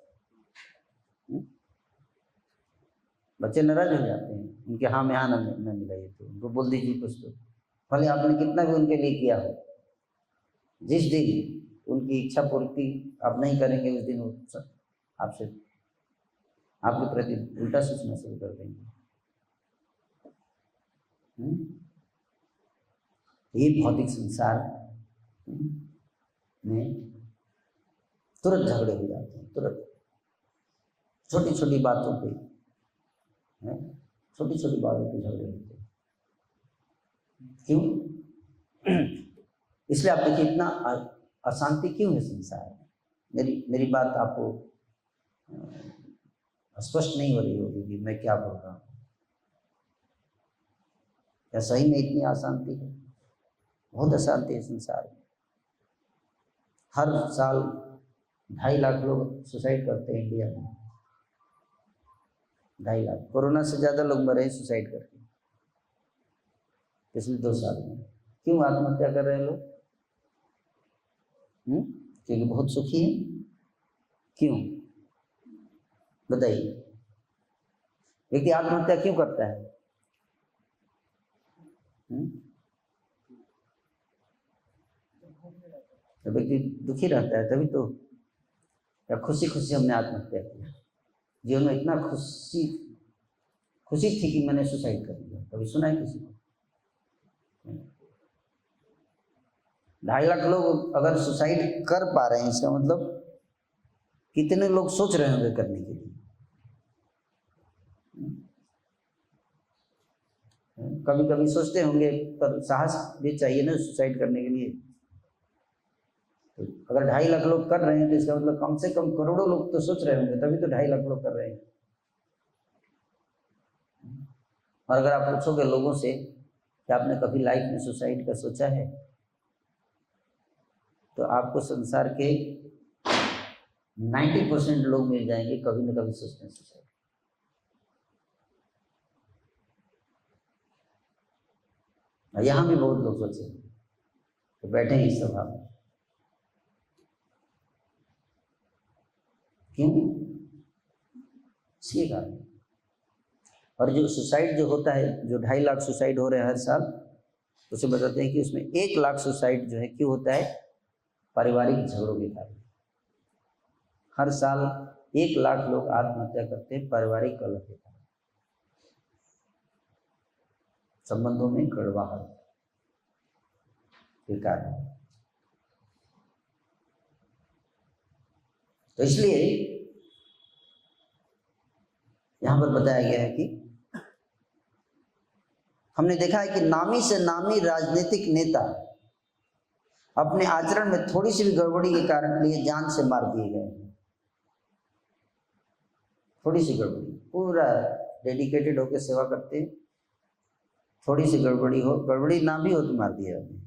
बच्चे नाराज हो जाते हैं, उनके हाँ में हाँ न मिलाइए तो उनको बोल दीजिए कुछ तो, भले आपने कितना भी उनके लिए किया हो, जिस दिन उनकी इच्छा पूर्ति आप नहीं करेंगे उस दिन वो आपसे, आपके प्रति उल्टा सोचना शुरू कर देंगे। ये भौतिक संसार में तुरंत झगड़े हो जाते हैं, तुरंत छोटी छोटी बातों पे, छोटी छोटी बातों पे झगड़े होते हैं। क्यों? इसलिए आप देखिए इतना अशांति क्यों है संसार में। मेरी बात आपको स्पष्ट नहीं हो रही होगी कि मैं क्या बोल रहा हूँ। क्या सही में इतनी अशांति है? बहुत अशांति है संसार में। हर साल 2.5 लाख लोग सुसाइड करते हैं इंडिया में, 2.5 लाख। कोरोना से ज़्यादा लोग मरे हैं सुसाइड करके पिछले 2 साल में। क्यों आत्महत्या कर रहे हैं लोग? क्योंकि बहुत सुखी है। क्यों बताइए? व्यक्ति आत्महत्या क्यों करता है? तो व्यक्ति दुखी रहता है तभी तो, या खुशी खुशी हमने आत्महत्या किया, जीवन में इतना खुशी थी कि मैंने सुसाइड कर लिया, कभी सुना है किसी को? 2.5 लाख लोग अगर सुसाइड कर पा रहे हैं, इसका मतलब कितने लोग सोच रहे होंगे करने के लिए, कभी कभी सोचते होंगे, पर साहस भी चाहिए ना सुसाइड करने के लिए। तो अगर 2.5 लाख लोग कर रहे हैं तो इसका मतलब कम से कम करोड़ों लोग तो सोच रहे होंगे, तभी तो 2.5 लाख लोग कर रहे हैं। और अगर आप पूछोगे लोगों से कि आपने कभी लाइफ में सुसाइड का सोचा है, तो आपको संसार के 90% लोग मिल जाएंगे कभी न कभी सोचते हैं सुसाइड। यहाँ भी बहुत लोग सोचे तो बैठे हैं इस सभा में। क्यों? इसलिए कारण। और जो सुसाइड जो होता है, जो 2.5 लाख सुसाइड हो रहे हैं हर साल, उसे बताते हैं कि उसमें 1 लाख सुसाइड जो है क्यों होता है? पारिवारिक झगड़ों के कारण। हर साल 1 लाख लोग आत्महत्या करते हैं पारिवारिक कलह के कारण, संबंधों में कड़वाहट के कारण। तो इसलिए यहां पर बताया गया है कि हमने देखा है कि नामी से नामी राजनीतिक नेता अपने आचरण में थोड़ी सी भी गड़बड़ी के कारण लिए जान से मार दिए गए। थोड़ी सी गड़बड़ी, पूरा डेडिकेटेड होकर सेवा करते, थोड़ी सी गड़बड़ी हो, गड़बड़ी ना भी हो तो मार दिया जाए।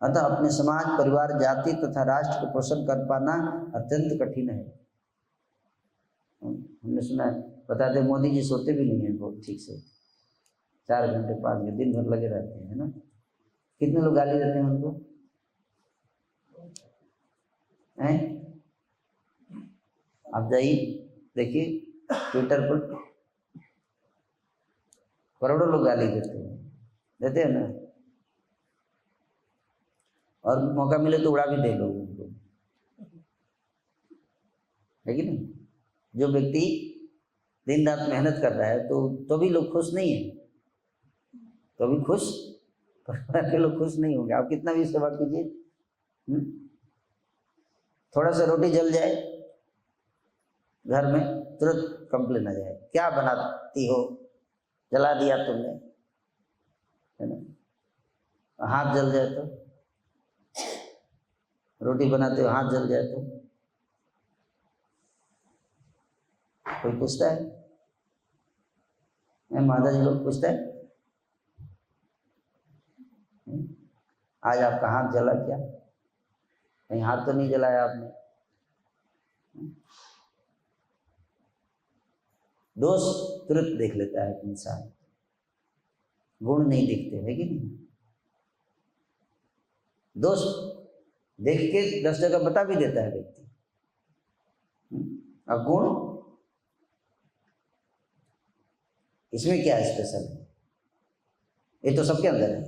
अतः अपने समाज, परिवार, जाति तथा राष्ट्र को पोषण कर पाना अत्यंत कठिन है। हमने सुना है, बताते मोदी जी सोते भी नहीं है बहुत ठीक से, 4 घंटे 5 घंटे दिन भर लगे रहते हैं, है ना। कितने लोग गाली देते हैं उनको, हैं? आप जाइए देखिए ट्विटर पर करोड़ों लोग गाली देते हैं ना। और मौका मिले तो उड़ा भी दे लोग उनको, है कि नहीं। जो व्यक्ति दिन रात मेहनत कर रहा है तो भी लोग खुश नहीं है, तो भी खुश परिवार के लोग खुश नहीं होंगे। आप कितना भी सेवा कीजिए, थोड़ा सा रोटी जल जाए घर में तुरंत कंप्लेन आ जाए, क्या बनाती हो, जला दिया तुमने, है ना। हाथ जल जाए तो, रोटी बनाते हो हाथ जल जाए तो कोई पूछता है? माता जी लोग पूछता है आज आपका हाथ जला क्या? कहीं हाथ तो नहीं जलाया आपने? दोष तुरंत देख लेता है इंसान, गुण नहीं दिखते, है कि नहीं। दोष देख के 10 जगह बता भी देता है व्यक्ति, अब गुण इसमें क्या स्पेशल है? ये तो सबके अंदर है,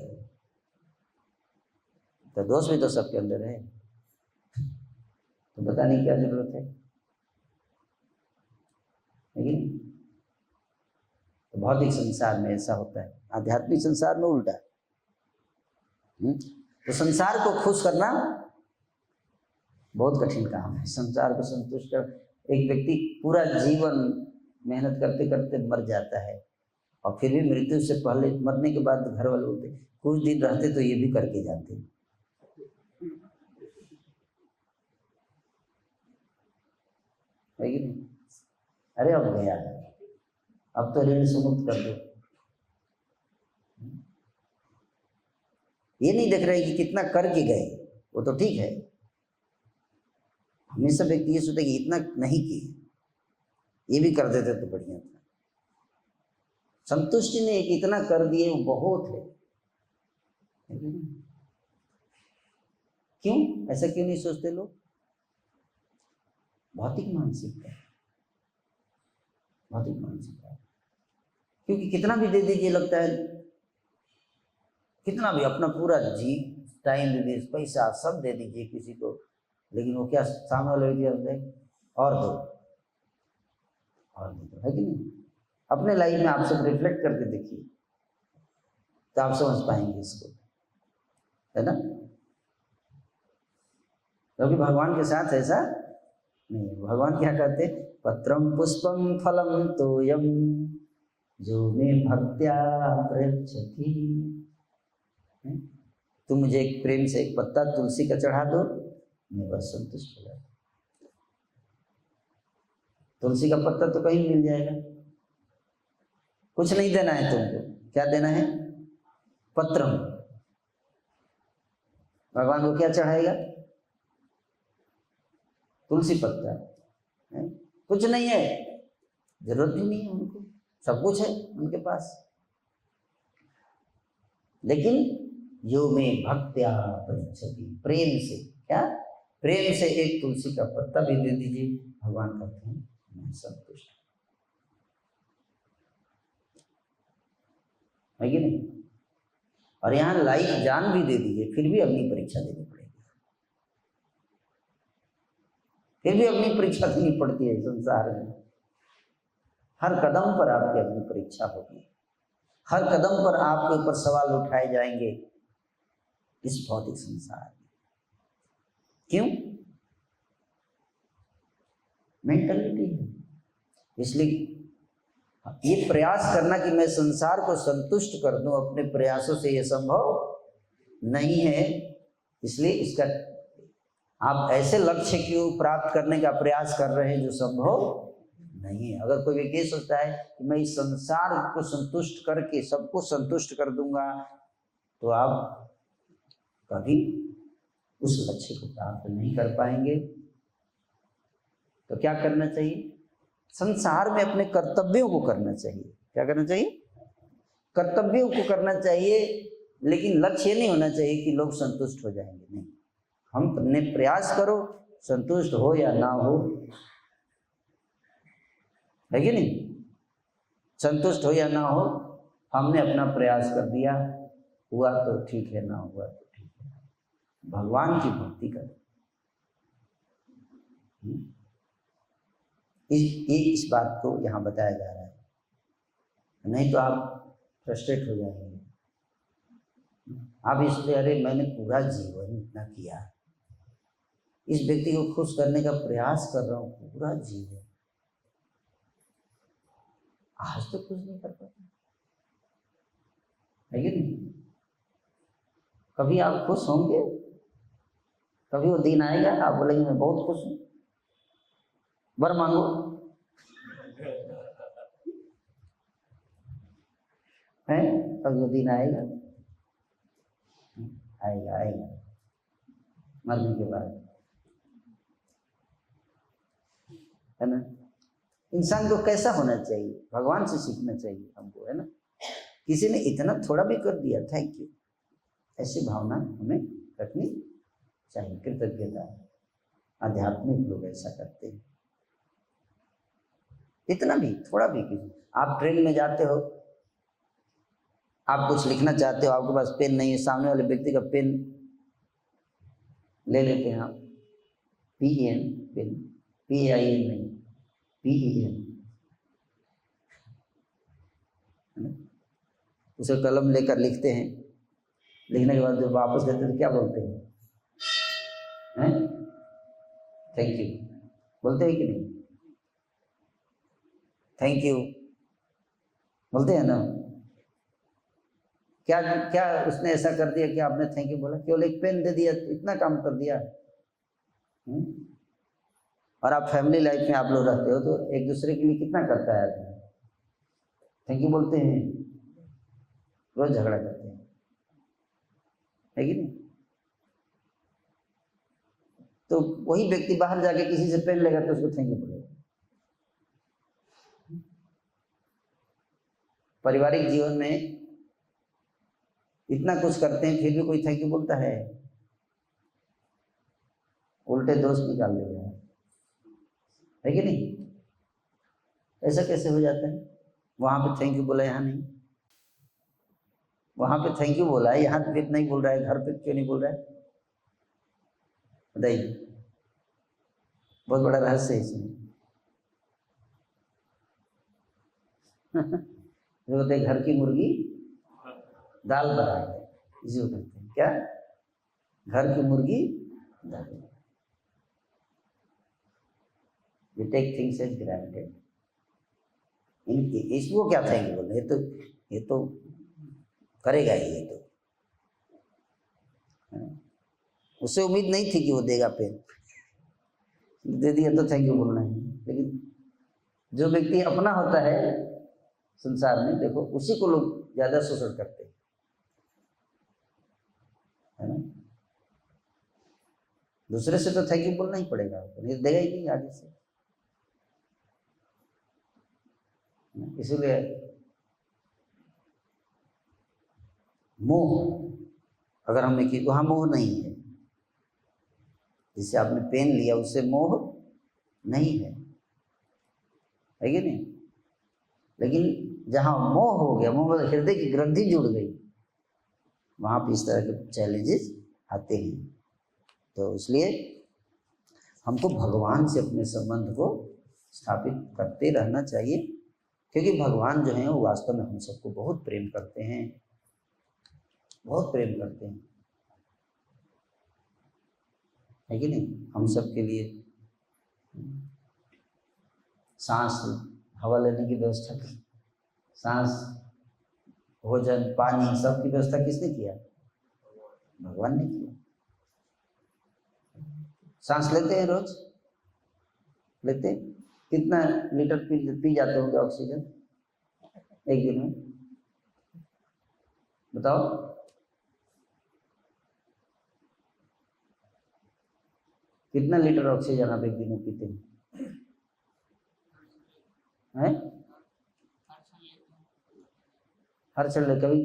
तो दोष भी तो सबके अंदर है, तो बताने की क्या जरूरत है, लेकिन तो भौतिक संसार में ऐसा होता है, आध्यात्मिक संसार में उल्टा है। तो संसार को खुश करना बहुत कठिन काम है। संसार को संतुष्ट कर, एक व्यक्ति पूरा जीवन मेहनत करते करते मर जाता है, और फिर भी मृत्यु से पहले, मरने के बाद घर वाले बोलते कुछ दिन रहते तो ये भी करके जाते, है कि नहीं। अरे अब गया, अब तो ऋण से मुक्त कर दो। ये नहीं देख रहे कि कितना करके गए, वो तो ठीक है। हमेशा व्यक्ति ये सोचते कि इतना नहीं किए, ये भी कर देते तो बढ़िया था। संतुष्टि ने एक इतना कर दिए वो बहुत है। क्यों ऐसा क्यों नहीं सोचते लोग? भौतिक मानसिकता, भौतिक मानसिकता। क्योंकि कितना भी दे दीजिए, लगता है कितना भी अपना पूरा जी टाइम दे दीजिए, पैसा सब दे दीजिए किसी को, लेकिन वो क्या सामने वाले व्यक्ति और दो और दो, है कि नहीं। अपने लाइफ में आप सब रिफ्लेक्ट करके देखिए तो आप समझ पाएंगे इसको, है ना। क्योंकि भगवान के साथ ऐसा नहीं है। भगवान क्या कहते हैं? पत्रम पुष्पम फलम तोयम जो मैं भक्त्या प्रयच्छति, तुम मुझे एक प्रेम से एक पत्ता तुलसी का चढ़ा दो, मैं बस संतुष्ट हो जाता। तुलसी का पत्ता तो कहीं मिल जाएगा, कुछ नहीं देना है तुमको। क्या देना है? पत्रम। भगवान को क्या चढ़ाएगा? तुलसी पत्ता है? कुछ नहीं है, जरूरत ही नहीं है उनको, सब कुछ है उनके पास। लेकिन यो में भक्त्या प्रयच्छति, प्रेम से, क्या प्रेम से एक तुलसी का पत्ता भी दे दीजिए, भगवान कहते हैं मैं संतुष्ट है कि नहीं। और यहाँ लाइफ जान भी दे दीजिए, फिर भी अपनी परीक्षा देनी पड़ेगी, फिर भी अपनी परीक्षा देनी पड़ती है संसार में। हर कदम पर आपकी अपनी परीक्षा होगी, हर कदम पर आपके ऊपर सवाल उठाए जाएंगे इस भौतिक संसार में। क्यों? मेंटलिटी है। इसलिए ये प्रयास करना कि मैं संसार को संतुष्ट कर दूं, अपने प्रयासों से ये संभव नहीं है। इसलिए इसका आप ऐसे लक्ष्य क्यों प्राप्त करने का प्रयास कर रहे हैं जो संभव नहीं है। अगर कोई व्यक्ति सोचता है कि मैं इस संसार को संतुष्ट करके सबको संतुष्ट कर दूंगा, तो आप कभी उस लक्ष्य को प्राप्त नहीं कर पाएंगे। तो क्या करना चाहिए? संसार में अपने कर्तव्यों को करना चाहिए। क्या करना चाहिए? कर्तव्यों को करना चाहिए, लेकिन लक्ष्य नहीं होना चाहिए कि लोग संतुष्ट हो जाएंगे। नहीं, हम अपने प्रयास करो, संतुष्ट हो या ना हो, है कि नहीं। संतुष्ट हो या ना हो, हमने अपना प्रयास कर दिया, हुआ तो ठीक है, ना हुआ तो ठीक है। भगवान की भक्ति करें। इस बात को यहाँ बताया जा रहा है, नहीं तो आप फ्रस्ट्रेट हो जाएंगे। आप इसलिए, अरे मैंने पूरा जीवन इतना किया, इस व्यक्ति को खुश करने का प्रयास कर रहा हूँ पूरा जीवन, आज तो कुछ नहीं कर पाता, है कि नहीं। कभी आप खुश होंगे, कभी वो दिन आएगा आप बोलेंगे मैं बहुत खुश हूँ, वर मांगो। है, कभी वो दिन आएगा, आएगा आएगा मरने के बाद, है ना। इंसान को कैसा होना चाहिए? भगवान से सीखना चाहिए हमको, है ना। किसी ने इतना थोड़ा भी कर दिया, थैंक यू, ऐसी भावना हमें रखनी चाहिए, कृतज्ञता। आध्यात्मिक लोग ऐसा करते हैं, इतना भी थोड़ा भी। किसी, आप ट्रेन में जाते हो, आप कुछ लिखना चाहते हो, आपके पास पेन नहीं है, सामने वाले व्यक्ति का पेन ले लेते हैं आप, PEN पेन, PAIN नहीं, PEN, उसे कलम लेकर लिखते हैं, लिखने के बाद जब वापस देते हैं तो क्या बोलते हैं? थैंक यू बोलते हैं कि नहीं? थैंक यू बोलते हैं ना। क्या क्या उसने ऐसा कर दिया कि आपने थैंक यू बोला? केवल एक पेन दे दिया, इतना काम कर दिया। और आप फैमिली लाइफ में आप लोग रहते हो तो एक दूसरे के लिए कितना करता है आदमी? थैंक यू बोलते हैं, रोज झगड़ा करते हैं, है कि नहीं। तो वही व्यक्ति बाहर जाके किसी से पेन लेगा तो उसको थैंक यू बोलेगा। पारिवारिक जीवन में इतना कुछ करते हैं फिर भी कोई थैंक यू बोलता है? उल्टे दोस्त निकाल देगा, है कि नहीं। ऐसा कैसे हो जाता है? वहां पे थैंक यू बोला, यहाँ नहीं। वहां पे थैंक यू बोला है, यहाँ पे नहीं बोल रहा है, घर पे क्यों नहीं बोल रहा है? बताइए, बहुत बड़ा रहस्य है इसमें। जो होते घर की मुर्गी दाल बना है, इसी को कहते हैं क्या? घर की मुर्गी दाल। We take things as granted. इसको क्या थैंक यू बोल, ये तो करेगा ही, ये तो उससे उम्मीद नहीं थी कि वो देगा पेन, दे दिया तो थैंक यू बोलना है। लेकिन जो व्यक्ति अपना होता है संसार में, देखो उसी को लोग ज्यादा शोषण करते हैं, है ना। दूसरे से तो थैंक यू बोलना ही पड़ेगा, नहीं देगा ही नहीं आगे से। इसीलिए मोह अगर हमने की, वहां मोह नहीं है। जिससे आपने पेन लिया उससे मोह नहीं है कि नहीं। लेकिन जहां मोह हो गया, मोह मतलब हृदय की ग्रंथि जुड़ गई, वहां पर इस तरह के चैलेंजेस आते हैं। तो इसलिए हमको भगवान से अपने संबंध को स्थापित करते रहना चाहिए, क्योंकि भगवान जो है वो वास्तव में हम सबको बहुत प्रेम करते हैं, बहुत प्रेम करते हैं, है कि नहीं। हम सब के लिए सांस हवा लेने की व्यवस्था की, सांस भोजन पानी सब की व्यवस्था किसने किया? भगवान ने किया। सांस लेते हैं रोज, लेते हैं? कितना लीटर पी जाते होंगे ऑक्सीजन एक दिन में, बताओ? कितना लीटर ऑक्सीजन आप एक दिन में पीते हैं? हर क्षण कभी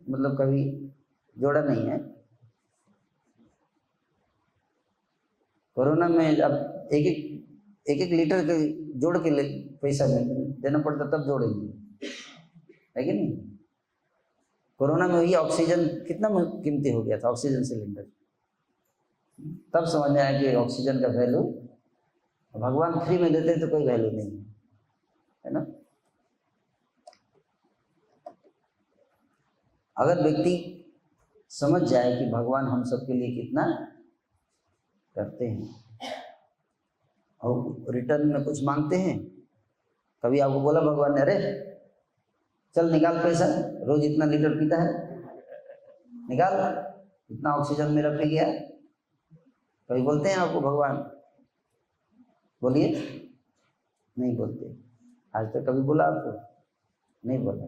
मतलब कभी जोड़ा नहीं है। कोरोना में अब एक एक लीटर के जोड़ के पैसा देना पड़ता, तब जोड़ेंगे, है कि नहीं। कोरोना में ही ऑक्सीजन कितना कीमती हो गया था, ऑक्सीजन सिलेंडर, तब समझ में आया कि ऑक्सीजन का वैल्यू। भगवान फ्री में देते तो कोई वैल्यू नहीं है ना। अगर व्यक्ति समझ जाए कि भगवान हम सबके लिए कितना करते हैं और रिटर्न में कुछ मांगते हैं। कभी आपको बोला भगवान ने, अरे चल निकाल पैसा, रोज इतना लीटर पीता है, निकाल, इतना ऑक्सीजन मेरा पी गया। कभी बोलते हैं आपको भगवान? बोलिए, नहीं बोलते। आज तक कभी बोला आपको? नहीं बोला।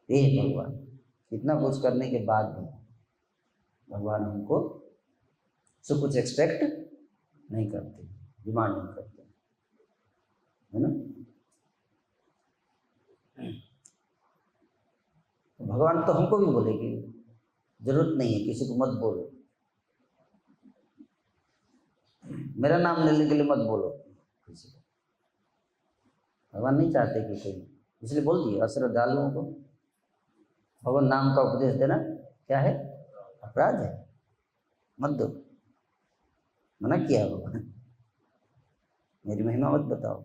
ये भगवान इतना कुछ करने के बाद भी भगवान हमको सब कुछ एक्सपेक्ट नहीं करते, डिमांड नहीं करते, है ना। तो भगवान तो हमको भी बोलेगी, जरूरत नहीं है किसी को मत बोलो, मेरा नाम लेने के लिए मत बोलो किसी को। भगवान नहीं चाहते कि कोई, इसलिए बोल दिए अश्रद्धालुओं को भगवान नाम का उपदेश देना क्या है? अपराध है, मत दो, मना किया है भगवान, मेरी महिमा मत बताओ।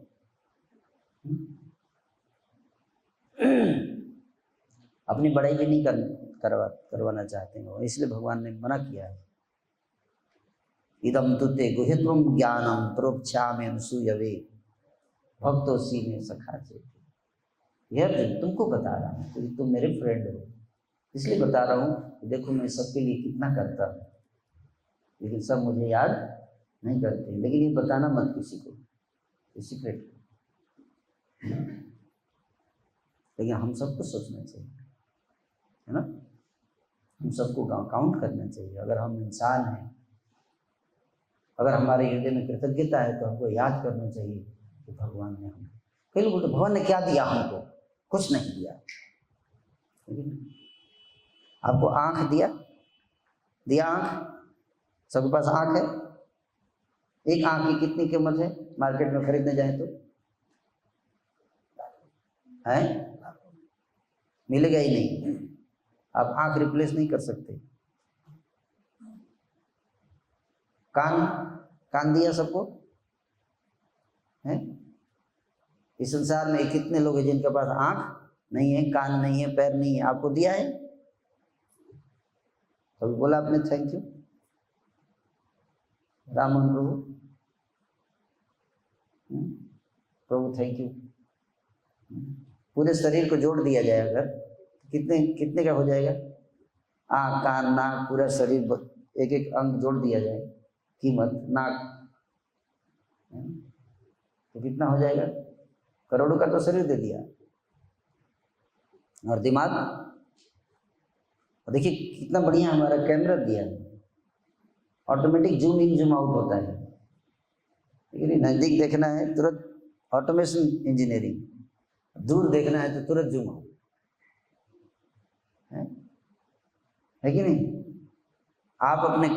अपनी बड़ाई भी नहीं करवाना चाहते हैं, इसलिए भगवान ने मना किया है। इदम तुते गुह्यत्वम ज्ञानम प्रोक्षामि अनसूयवे भक्तोसी में सखा चेति। यह तुमको बता रहा हूँ क्योंकि तुम मेरे फ्रेंड हो, इसलिए बता रहा हूँ। देखो मैं सबके लिए कितना करता हूँ, लेकिन सब मुझे याद नहीं करते। लेकिन ये बताना मत किसी को, सीक्रेट। लेकिन हम सबको सोचना चाहिए, है ना। हम सबको काउंट करना चाहिए। अगर हम इंसान हैं, अगर हमारे हृदय में कृतज्ञता है, तो हमको याद करना चाहिए कि भगवान ने हमें, कई लोग बोलते भगवान ने क्या दिया हमको? कुछ नहीं दिया। आपको आंख दिया आंख, सबके पास आंख है। एक आंख की कितनी कीमत है मार्केट में खरीदने जाए तो? है, मिलेगा ही नहीं। आप आंख रिप्लेस नहीं कर सकते। कान दिया सबको है। इस संसार में कितने लोग हैं जिनके पास आंख नहीं है, कान नहीं है, पैर नहीं है? आपको दिया है? कभी बोला आपने thank you Raman Prabhu? Prabhu thank you. पूरे शरीर को जोड़ दिया जाए अगर, कितने कितने का हो जाएगा? आँख, कान, नाक, पूरा शरीर, एक एक अंग जोड़ दिया जाए, कीमत नाक तो कितना हो जाएगा? करोड़ों का तो शरीर दे दिया। और दिमाग, देखिए कितना बढ़िया हमारा कैमरा दिया है, automatic zoom in zoom out होता है। लेकिन नज़दीक देखना है तुरंत ऑटोमेशन इंजीनियरिंग, दूर देखना है तो तुरंत जूम आउट, है कि नहीं? आप अपने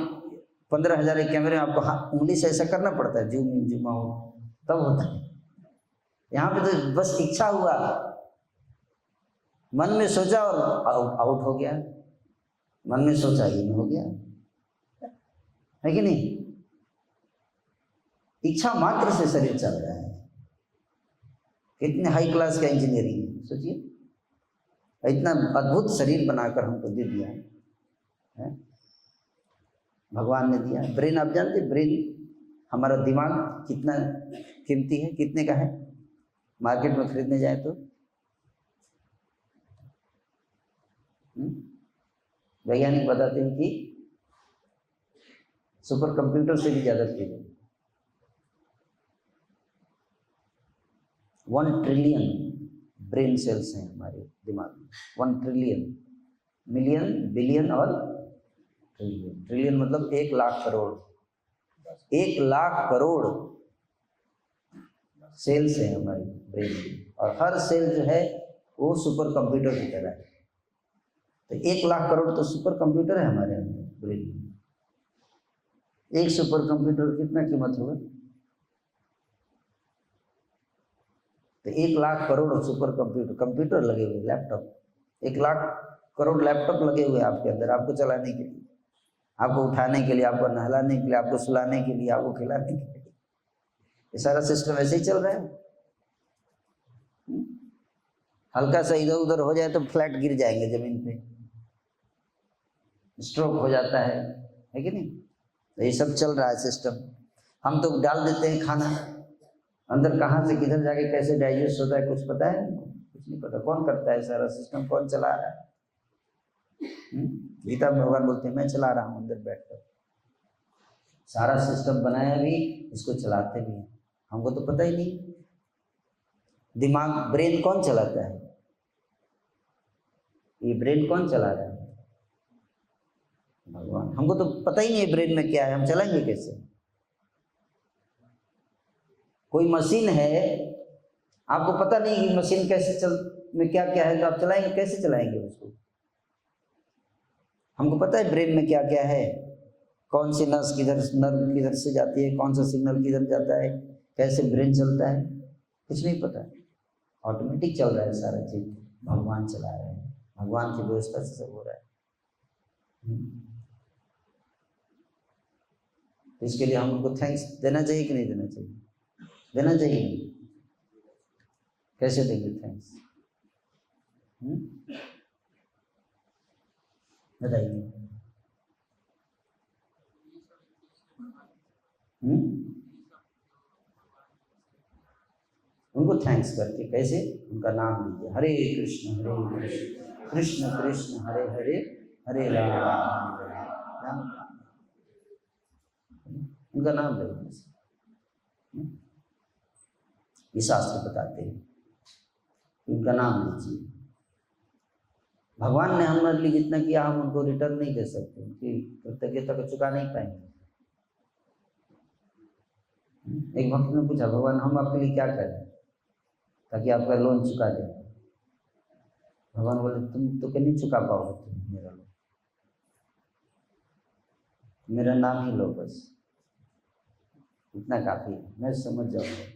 15,000 के कैमरे में आपको उंगली से ऐसा करना पड़ता है, जूम इन जूम आउट, तब होता है। यहाँ पे तो बस इच्छा हुआ, मन में सोचा और आउट आउट हो गया, मन में सोचा इन हो गया, है कि नहीं? इच्छा मात्र से शरीर चल रहा है। कितने हाई क्लास का इंजीनियरिंग है, सोचिए, इतना अद्भुत शरीर बनाकर हमको दे दिया है भगवान ने दिया। ब्रेन, आप जानते ब्रेन, हमारा दिमाग कितना कीमती है, कितने का है? मार्केट में खरीदने जाए तो वैज्ञानिक बताते हैं कि सुपर कंप्यूटर से भी ज्यादा चीज है। 1 ट्रिलियन ब्रेन सेल्स हैं हमारे दिमाग में। 1 ट्रिलियन, मिलियन, बिलियन और ट्रिलियन। ट्रिलियन मतलब 1 लाख करोड़। 1 लाख करोड़ सेल्स हैं हमारे ब्रेन में, और हर सेल जो है वो सुपर कंप्यूटर की तरह है। तो 1 लाख करोड़ तो सुपर कंप्यूटर है हमारे अंदर ब्रेन में। एक सुपर कंप्यूटर कितना कीमत होगा? तो 1 लाख करोड़ सुपर कंप्यूटर लगे हुए, लैपटॉप, 1 लाख करोड़ लैपटॉप लगे हुए आपके अंदर, आपको चलाने के लिए, आपको उठाने के लिए, आपको नहलाने के लिए, आपको सुलाने के लिए, आपको खिलाने के लिए। ये सारा सिस्टम ऐसे ही चल रहा है। हल्का सा इधर उधर हो जाए तो फ्लैट गिर जाएंगे जमीन पे, स्ट्रोक हो जाता है कि नहीं? तो ये सब चल रहा है सिस्टम। हम तो डाल देते हैं खाना अंदर, कहाँ से किधर जाके कैसे डाइजेस्ट होता है कुछ पता है? कुछ नहीं पता। कौन करता है सारा सिस्टम? कौन चला रहा है? गीता में भगवान बोलते हैं मैं चला रहा हूँ अंदर बैठकर। सारा सिस्टम बनाया भी, इसको चलाते भी हैं, हमको तो पता ही नहीं। दिमाग, ब्रेन कौन चलाता है? ये ब्रेन कौन चला रहा है? भगवान। हमको तो पता ही नहीं ब्रेन में क्या है, हम चलाएंगे कैसे? कोई मशीन है, आपको पता नहीं कि मशीन कैसे चल में क्या क्या है, तो आप चलाएंगे कैसे? चलाएंगे उसको? हमको पता है ब्रेन में क्या क्या है, कौन सी नस किधर, नर्व किधर से जाती है, कौन सा सिग्नल किधर जाता है, कैसे ब्रेन चलता है, कुछ नहीं पता। ऑटोमेटिक चल रहा है सारा चीज, भगवान चला रहे हैं, भगवान की व्यवस्था से सब हो रहा है। तो इसके लिए हम उनको थैंक्स देना चाहिए कि नहीं देना चाहिए? देना चाहिए। कैसे देंगे थैंक्स? बताइए। उनको थैंक्स करके कैसे? उनका नाम लीजिए, हरे कृष्ण कृष्ण कृष्ण हरे हरे, हरे राम राम। उनका नाम लीजिए। ये शास्त्र बताते हैं, उनका नाम लीजिए। भगवान ने हमारे लिए जितना किया हम उनको रिटर्न नहीं दे सकते, उनकी कृतज्ञता को चुका नहीं पाएंगे। एक भक्त ने पूछा, भगवान हम आपके लिए क्या करें ताकि आपका लोन चुका दें? भगवान बोले, तुम तो नहीं चुका पाओगे, तुम मेरा लोन, मेरा नाम ही लो बस, इतना काफी है, मैं समझ जाऊंगा।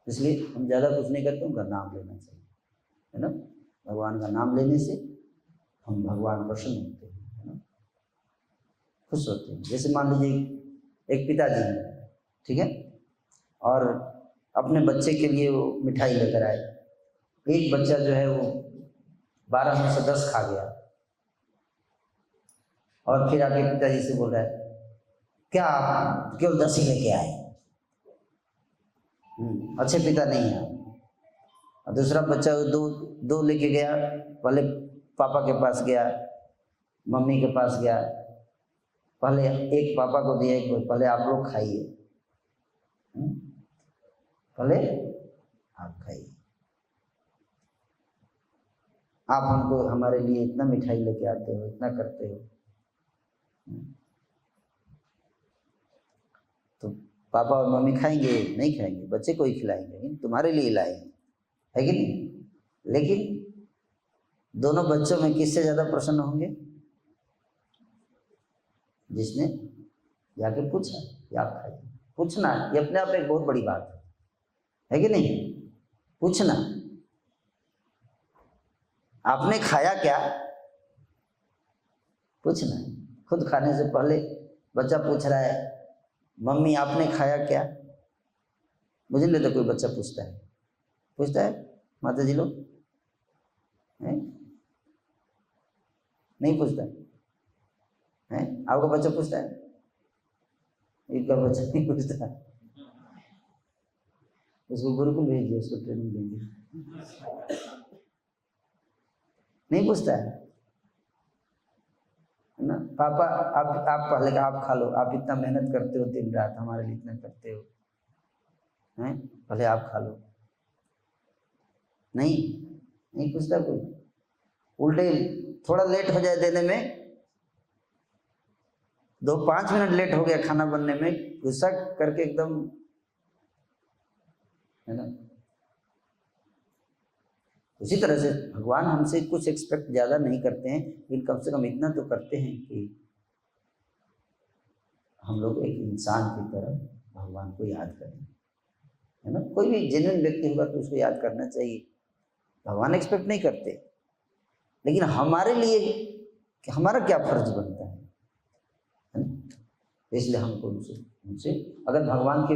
इसलिए हम ज़्यादा कुछ नहीं करते, उनका नाम लेना चाहिए, है ना? भगवान का नाम लेने से हम भगवान प्रसन्न होते हैं, है ना? खुश होते हैं। जैसे मान लीजिए एक पिताजी हैं, ठीक है, और अपने बच्चे के लिए वो मिठाई लेकर आए। एक बच्चा जो है वो 12 में से 10 खा गया, और फिर आके पिताजी से बोल रहा है, क्या आप केवल 10 ही लेके आए? अच्छे पिता नहीं है। और दूसरा बच्चा दो लेके गया, पहले पापा के पास गया, मम्मी के पास गया, पहले एक पापा को दिया, एक पहले आप लोग खाइए, पहले आप खाइए, आप हमको हमारे लिए इतना मिठाई लेके आते हो, इतना करते हो, तो पापा और मम्मी खाएंगे? नहीं खाएंगे, बच्चे को ही खिलाएंगे, लेकिन तुम्हारे लिए लाएंगे, है कि नहीं? लेकिन दोनों बच्चों में किससे ज़्यादा प्रसन्न होंगे? जिसने जाके पूछा कि आप खाइए। पूछना ये अपने आप में एक बहुत बड़ी बात है कि नहीं? पूछना, आपने खाया क्या? पूछना। खुद खाने से पहले बच्चा पूछ रहा है, मम्मी आपने खाया क्या? मुझे नहीं लगता कोई बच्चा पूछता है माता जी लोग? नहीं पूछता है? आपका बच्चा पूछता है? इनका बच्चा नहीं पूछता, उसको गुरुकुल भेजिए, उसको ट्रेनिंग देंगे। नहीं पूछता है ना? पापा आप पहले आप खा लो, आप इतना मेहनत करते हो दिन रात, हमारे लिए इतना करते हो, हैं? पहले आप खा लो। नहीं पूछता कोई। उल्टे थोड़ा लेट हो जाए देने में, 2-5 मिनट लेट हो गया खाना बनने में, गुस्सा करके एकदम, है ना? उसी तरह से भगवान हमसे कुछ एक्सपेक्ट ज़्यादा नहीं करते हैं, लेकिन कम से कम इतना तो करते हैं कि हम लोग एक इंसान की तरह भगवान को याद करें, है ना? कोई भी जेन्युइन व्यक्ति होगा तो उसको याद करना चाहिए। भगवान एक्सपेक्ट नहीं करते, लेकिन हमारे लिए हमारा क्या फर्ज बनता है ना? इसलिए हमको उनसे अगर भगवान के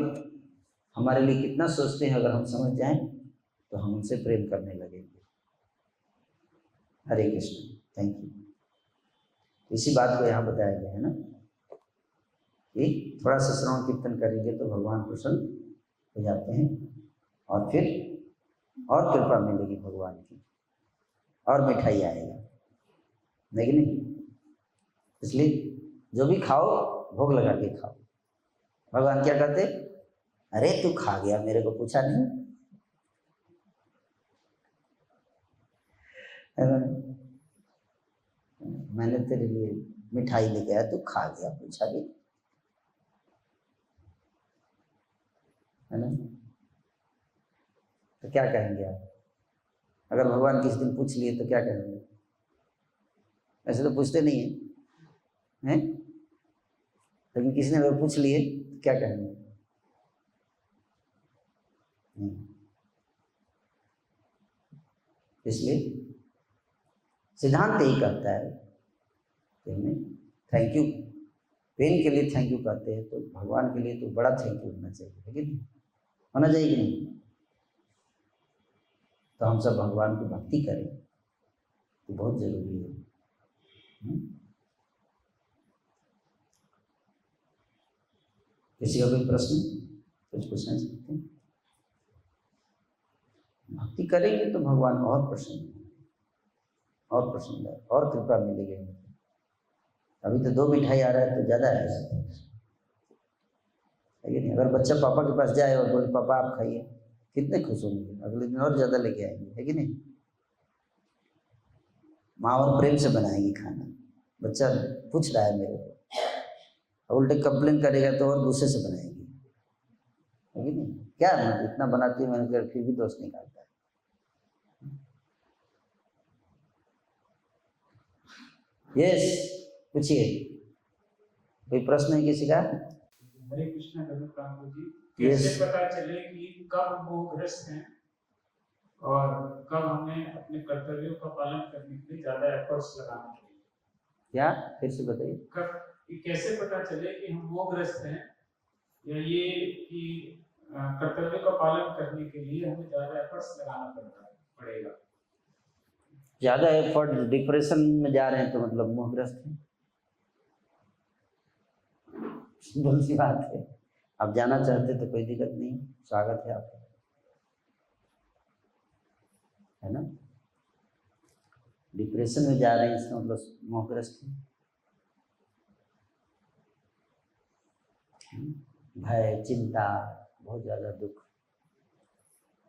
हमारे लिए कितना सोचते हैं अगर हम समझ जाएं तो हम उनसे प्रेम करने लगेंगे। हरे कृष्ण, थैंक यू। इसी बात को यहाँ बताया गया है ना कि थोड़ा सा श्रवण कीर्तन करेंगे तो भगवान प्रसन्न हो जाते हैं, और फिर और कृपा मिलेगी भगवान की, और मिठाई आएगा, नहीं? इसलिए जो भी खाओ भोग लगा के खाओ। भगवान क्या कहते? अरे तू खा गया, मेरे को पूछा नहीं, मैंने तेरे लिए मिठाई लेके आया, तू खा गया, पूछा भी, है ना? तो क्या कहेंगे आप? अगर भगवान किसी दिन पूछ लिए तो क्या कहेंगे? ऐसे तो पूछते नहीं हैं, लेकिन किसी ने अगर पूछ लिए तो क्या कहेंगे? इसलिए सिद्धांत यही कहता है कि हमें थैंक यू, पेन के लिए थैंक यू कहते हैं, तो भगवान के लिए तो बड़ा थैंक यू होना चाहिए, लेकिन होना चाहिए कि नहीं? तो हम सब भगवान की भक्ति करें तो बहुत जरूरी है। किसी का कोई प्रश्न, कुछ पूछना चाहते हैं? भक्ति करेंगे तो भगवान और प्रसन्न है, और कृपा मिलेगी। अभी तो 2 मिठाई आ रहा है तो ज़्यादा है, लेकिन अगर बच्चा पापा के पास जाए और बोले पापा आप खाइए, कितने खुश होंगे, अगले दिन और ज़्यादा लेके आएंगे, है कि नहीं? माँ और प्रेम से बनाएगी खाना। बच्चा पूछ रहा है मेरे को, उल्टे कंप्लेन करेगा तो और गुस्से से बनाएगी, है कि नहीं? क्या इतना बनाती है मैंने, फिर भी दोस्त निकालता है। यस, पूछिए, कोई प्रश्न है किसी का? हरे कृष्ण प्रभु जी, कैसे पता चले कि कब वो ग्रस्त हैं और कब हमें अपने कर्तव्यों का पालन करने के लिए ज्यादा एफर्ट्स लगाना चाहिए? क्या, फिर से बताइए। कब, कैसे पता चले कि हम वो ग्रस्त हैं, या ये कि कर्तव्यों का पालन करने के लिए हमें ज्यादा एफर्ट्स लगाना पड़ेगा? ज्यादा एफर्ट, डिप्रेशन में जा रहे हैं तो मतलब मोहग्रस्त हैं, बोल सी बात है। आप जाना चाहते तो कोई दिक्कत नहीं, स्वागत है आपका, है ना। डिप्रेशन में जा रहे हैं इसका मतलब मोहग्रस्त है। भय, चिंता, बहुत ज़्यादा दुख,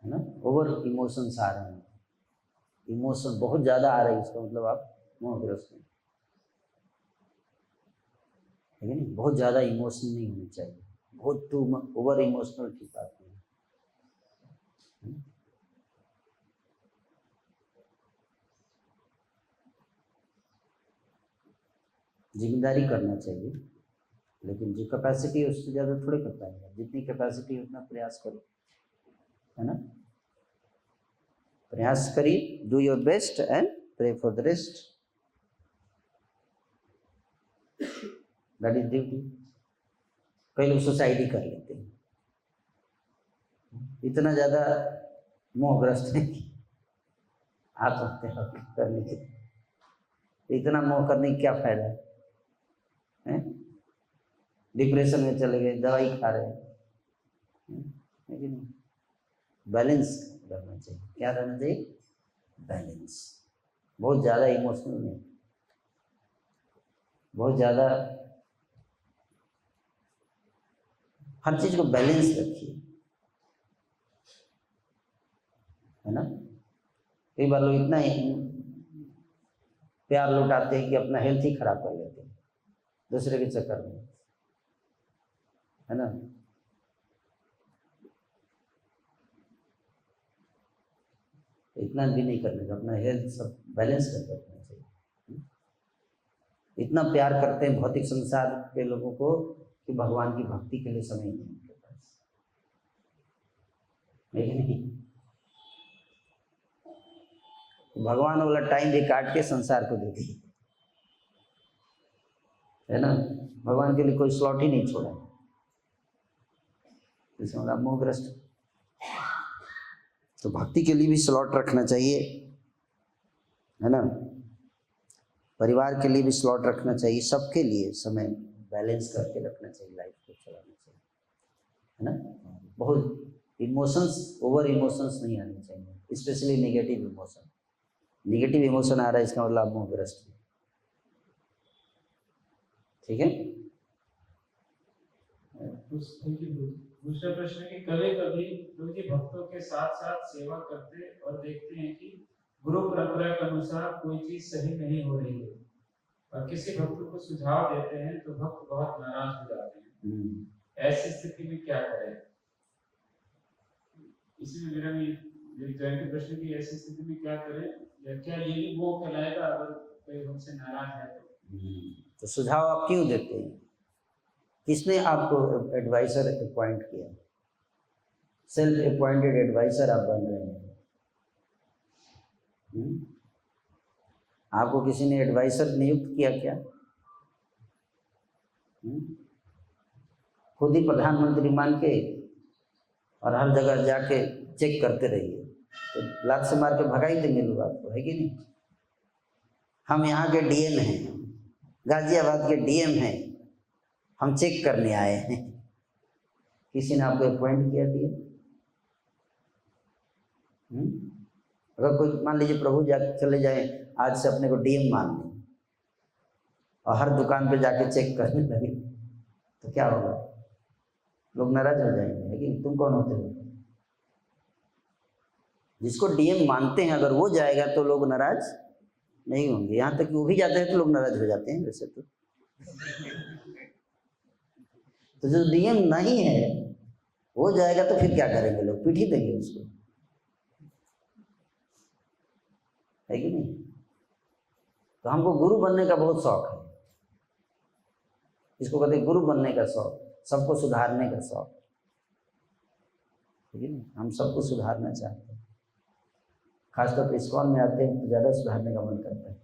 है ना, ओवर इमोशंस आ रहे हैं, इमोशन बहुत ज़्यादा आ रहे हैं, इसका मतलब आप मोहग्रस्त हैं, है नहीं। बहुत ज़्यादा इमोशन नहीं होने चाहिए, बहुत टू ओवर इमोशनल ठीक आते हैं। जिम्मेदारी करना चाहिए, लेकिन जो कैपेसिटी है उससे ज़्यादा थोड़े कर पाएंगे, जितनी कैपेसिटी है उतना प्रयास करो, है ना। प्रयास करिए, do your best and pray for the rest, that is duty. कई लोग सुसाइड ही कर लेते हैं, इतना ज़्यादा मोहग्रस्त है कि आत्महत्या करने के, इतना मोह करने की क्या फायदा है? डिप्रेशन में चले गए, दवाई खा रहे हैं, लेकिन बैलेंस रहना चाहिए। क्या रहना चाहिए? बैलेंस। बहुत ज़्यादा इमोशनल नहीं, बहुत ज़्यादा, हर चीज़ को बैलेंस रखिए, है ना। कई बार लोग इतना प्यार लुटाते हैं कि अपना हेल्थ ही खराब कर लेते हैं दूसरे के चक्कर में, है ना। इतना भी नहीं करना चाहिए, अपना हेल्थ सब बैलेंस करके रखना चाहिए। इतना प्यार करते हैं भौतिक संसार के लोगों को कि भगवान की भक्ति के लिए समय नहीं उनके पास, नहीं। भगवान वाला टाइम भी काट के संसार को दे दिए, है ना। भगवान के लिए कोई स्लॉट ही नहीं छोड़ा, इसमें आप मोहग्रस्त। तो भक्ति के लिए भी स्लॉट रखना चाहिए, है ना। परिवार के लिए भी स्लॉट रखना चाहिए, सबके लिए समय बैलेंस करके रखना चाहिए, लाइफ को चलाना चाहिए, है ना। बहुत इमोशंस, ओवर इमोशंस नहीं आने चाहिए, specially negative emotion. Negative emotion आ रहा है इसका मतलब आप मोहग्रस्त है, ठीक है। दूसरा प्रश्न है कि कभी कभी लोग जी भक्तों के साथ साथ सेवा करते और देखते हैं कि गुरु परंपरा के अनुसार कोई चीज सही नहीं हो रही है और किसी भक्त को सुझाव देते हैं तो भक्त बहुत नाराज हो जाते हैं, ऐसी स्थिति में क्या करें? इसमें मेरा भी जयंती प्रश्न की ऐसी स्थिति में क्या करें, या क्या ये भी वो कहलाएगा अगर कोई हमसे नाराज है तो सुझाव आप क्यों देते हैं? किसने आपको एडवाइजर अपॉइंट किया? सेल्फ अपॉइंटेड एडवाइजर आप बन रहे हैं। आपको किसी ने एडवाइजर नियुक्त किया क्या? खुद ही प्रधानमंत्री मान के और हर जगह जाके चेक करते रहिए तो लात से मार के भगा ही देंगे लोग आपको, है कि नहीं। हम यहाँ के डीएम हैं, गाजियाबाद के डीएम हैं, हम चेक करने आए हैं। किसी ने आपको अपॉइंट किया डीएम? अगर कोई मान लीजिए प्रभु जा चले जाए आज से अपने को डीएम मान लें और हर दुकान पे जाके चेक करने लगे तो क्या होगा? लोग नाराज हो जाएंगे, लेकिन तुम कौन होते हो? जिसको डीएम मानते हैं अगर वो जाएगा तो लोग नाराज नहीं होंगे, यहाँ तक कि वो भी जाते हैं तो लोग नाराज हो जाते हैं वैसे तो जो डीएम नहीं है वो जाएगा तो फिर क्या करेंगे लोग? पीट ही देंगे उसको, है कि नहीं। तो हमको गुरु बनने का बहुत शौक है, इसको कहते हैं गुरु बनने का शौक, सबको सुधारने का शौक, ठीक है ना। हम सबको सुधारना चाहते हैं, खासतौर पर इस्कॉन में आते हैं तो ज़्यादा सुधारने का मन करता है,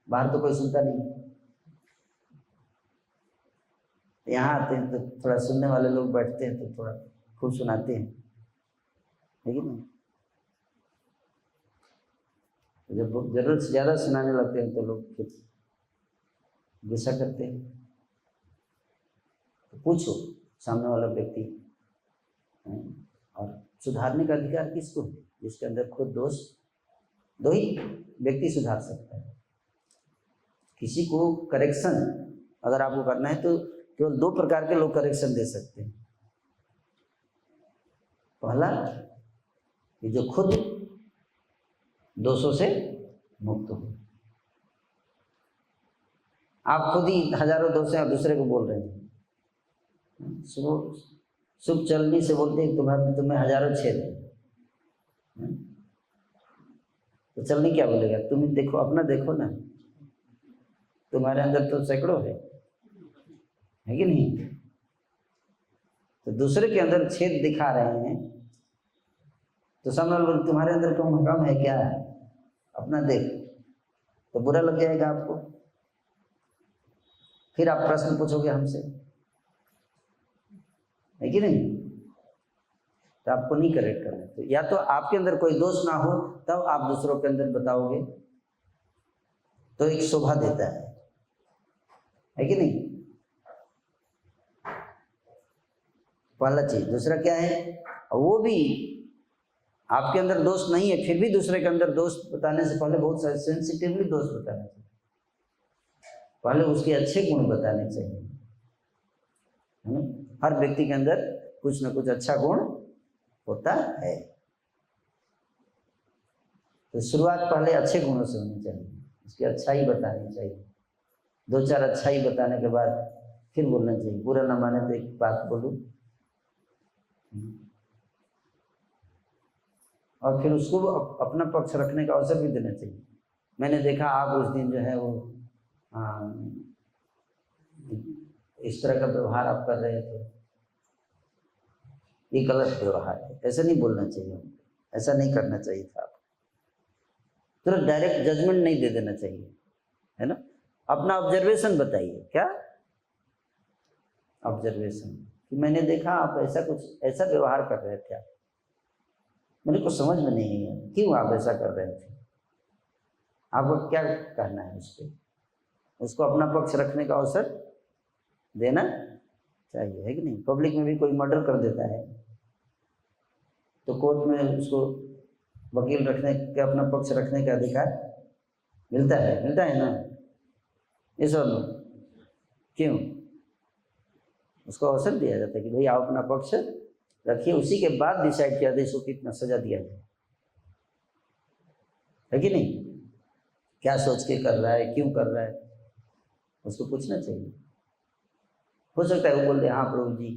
बाहर तो कोई सुनता नहीं, यहाँ आते हैं तो थोड़ा सुनने वाले लोग बैठते हैं तो थोड़ा खूब सुनाते हैं, है कि नहीं। जब जरूरत से ज़्यादा सुनाने लगते हैं तो लोग फिर गुस्सा करते हैं। तो पूछो सामने वाला व्यक्ति है। और सुधारने का अधिकार किसको है? जिसके अंदर खुद दोष, दो ही व्यक्ति सुधार सकता है। किसी को करेक्शन अगर आपको करना है तो केवल दो प्रकार के लोग करेक्शन दे सकते हैं। पहला कि जो खुद दोषों से मुक्त हो। आप खुद ही हजारों दोष हैं और दूसरे को बोल रहे हैं। शुभ चलनी से बोलते हैं तुम्हें हजारों छेद है, तो चलनी क्या बोलेगा? तुम देखो, अपना देखो ना, तुम्हारे अंदर तो सैकड़ों है कि नहीं? तो दूसरे के अंदर छेद दिखा रहे हैं तो सामने वाले बोले तुम्हारे अंदर कम है क्या? अपना देख। तो बुरा लग जाएगा आपको, फिर आप प्रश्न पूछोगे हमसे, है कि नहीं? तो आपको नहीं करेक्ट करना। तो या तो आपके अंदर कोई दोष ना हो तब आप दूसरों के अंदर बताओगे तो एक शोभा देता है कि नहीं? पहला चीज। दूसरा क्या है? वो भी आपके अंदर दोष नहीं है फिर भी दूसरे के अंदर दोष बताने से पहले बहुत सारे सेंसिटिवली दोष बताने चाहिए। पहले उसके अच्छे गुण बताने चाहिए, है ना? हर व्यक्ति के अंदर कुछ ना कुछ अच्छा गुण होता है, तो शुरुआत पहले अच्छे गुणों से होनी चाहिए, उसकी अच्छाई बतानी चाहिए। दो चार अच्छाई बताने के बाद फिर बोलना चाहिए। बुरा ना माने तो एक बात बोलूं, और फिर उसको अपना पक्ष रखने का अवसर भी देना चाहिए। मैंने देखा आप उस दिन जो है वो इस तरह का व्यवहार आप कर रहे थे, ये गलत व्यवहार है, ऐसा नहीं बोलना चाहिए, ऐसा नहीं करना चाहिए था। आप तुरंत डायरेक्ट जजमेंट नहीं दे देना चाहिए, है ना? अपना ऑब्जर्वेशन बताइए। क्या ऑब्जर्वेशन? कि मैंने देखा आप ऐसा व्यवहार कर रहे थे, आप मेरे को समझ में नहीं है क्यों आप ऐसा कर रहे थे, आपको क्या कहना है उस पर? उसको अपना पक्ष रखने का अवसर देना चाहिए, है कि नहीं? पब्लिक में भी कोई मर्डर कर देता है तो कोर्ट में उसको वकील रखने के, अपना पक्ष रखने का अधिकार मिलता है ना? ये सब क्यों? उसको अवसर दिया जाता है कि भाई आप अपना पक्ष रखिए, उसी के बाद डिसाइड किया जाए इसको कितना सजा दिया जाए, है कि नहीं? क्या सोच के कर रहा है, क्यों कर रहा है, उसको पूछना चाहिए। हो सकता है वो बोल दे हाँ प्रभु जी,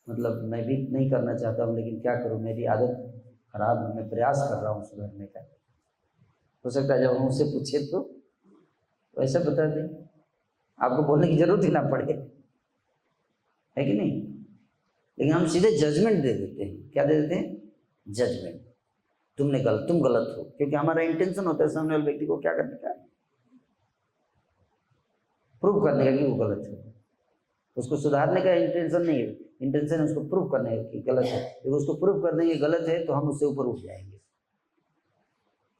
मतलब मैं भी नहीं करना चाहता हूँ लेकिन क्या करूँ, मेरी आदत खराब है, मैं प्रयास कर रहा हूँ सुधरने का। हो सकता है जब हम उससे पूछे तो ऐसा बता दें, आपको बोलने की जरूरत ही ना पड़े, है कि नहीं? लेकिन हम सीधे जजमेंट दे देते हैं। क्या दे देते हैं? जजमेंट। तुम गलत हो, क्योंकि हमारा इंटेंशन होता है सामने वाले व्यक्ति को क्या करने का, प्रूव करने का कि वो गलत है। उसको सुधारने का इंटेंशन नहीं है, इंटेंशन उसको प्रूव करने का कि गलत है। क्योंकि उसको प्रूव कर देंगे गलत है तो हम उससे ऊपर उठ जाएंगे।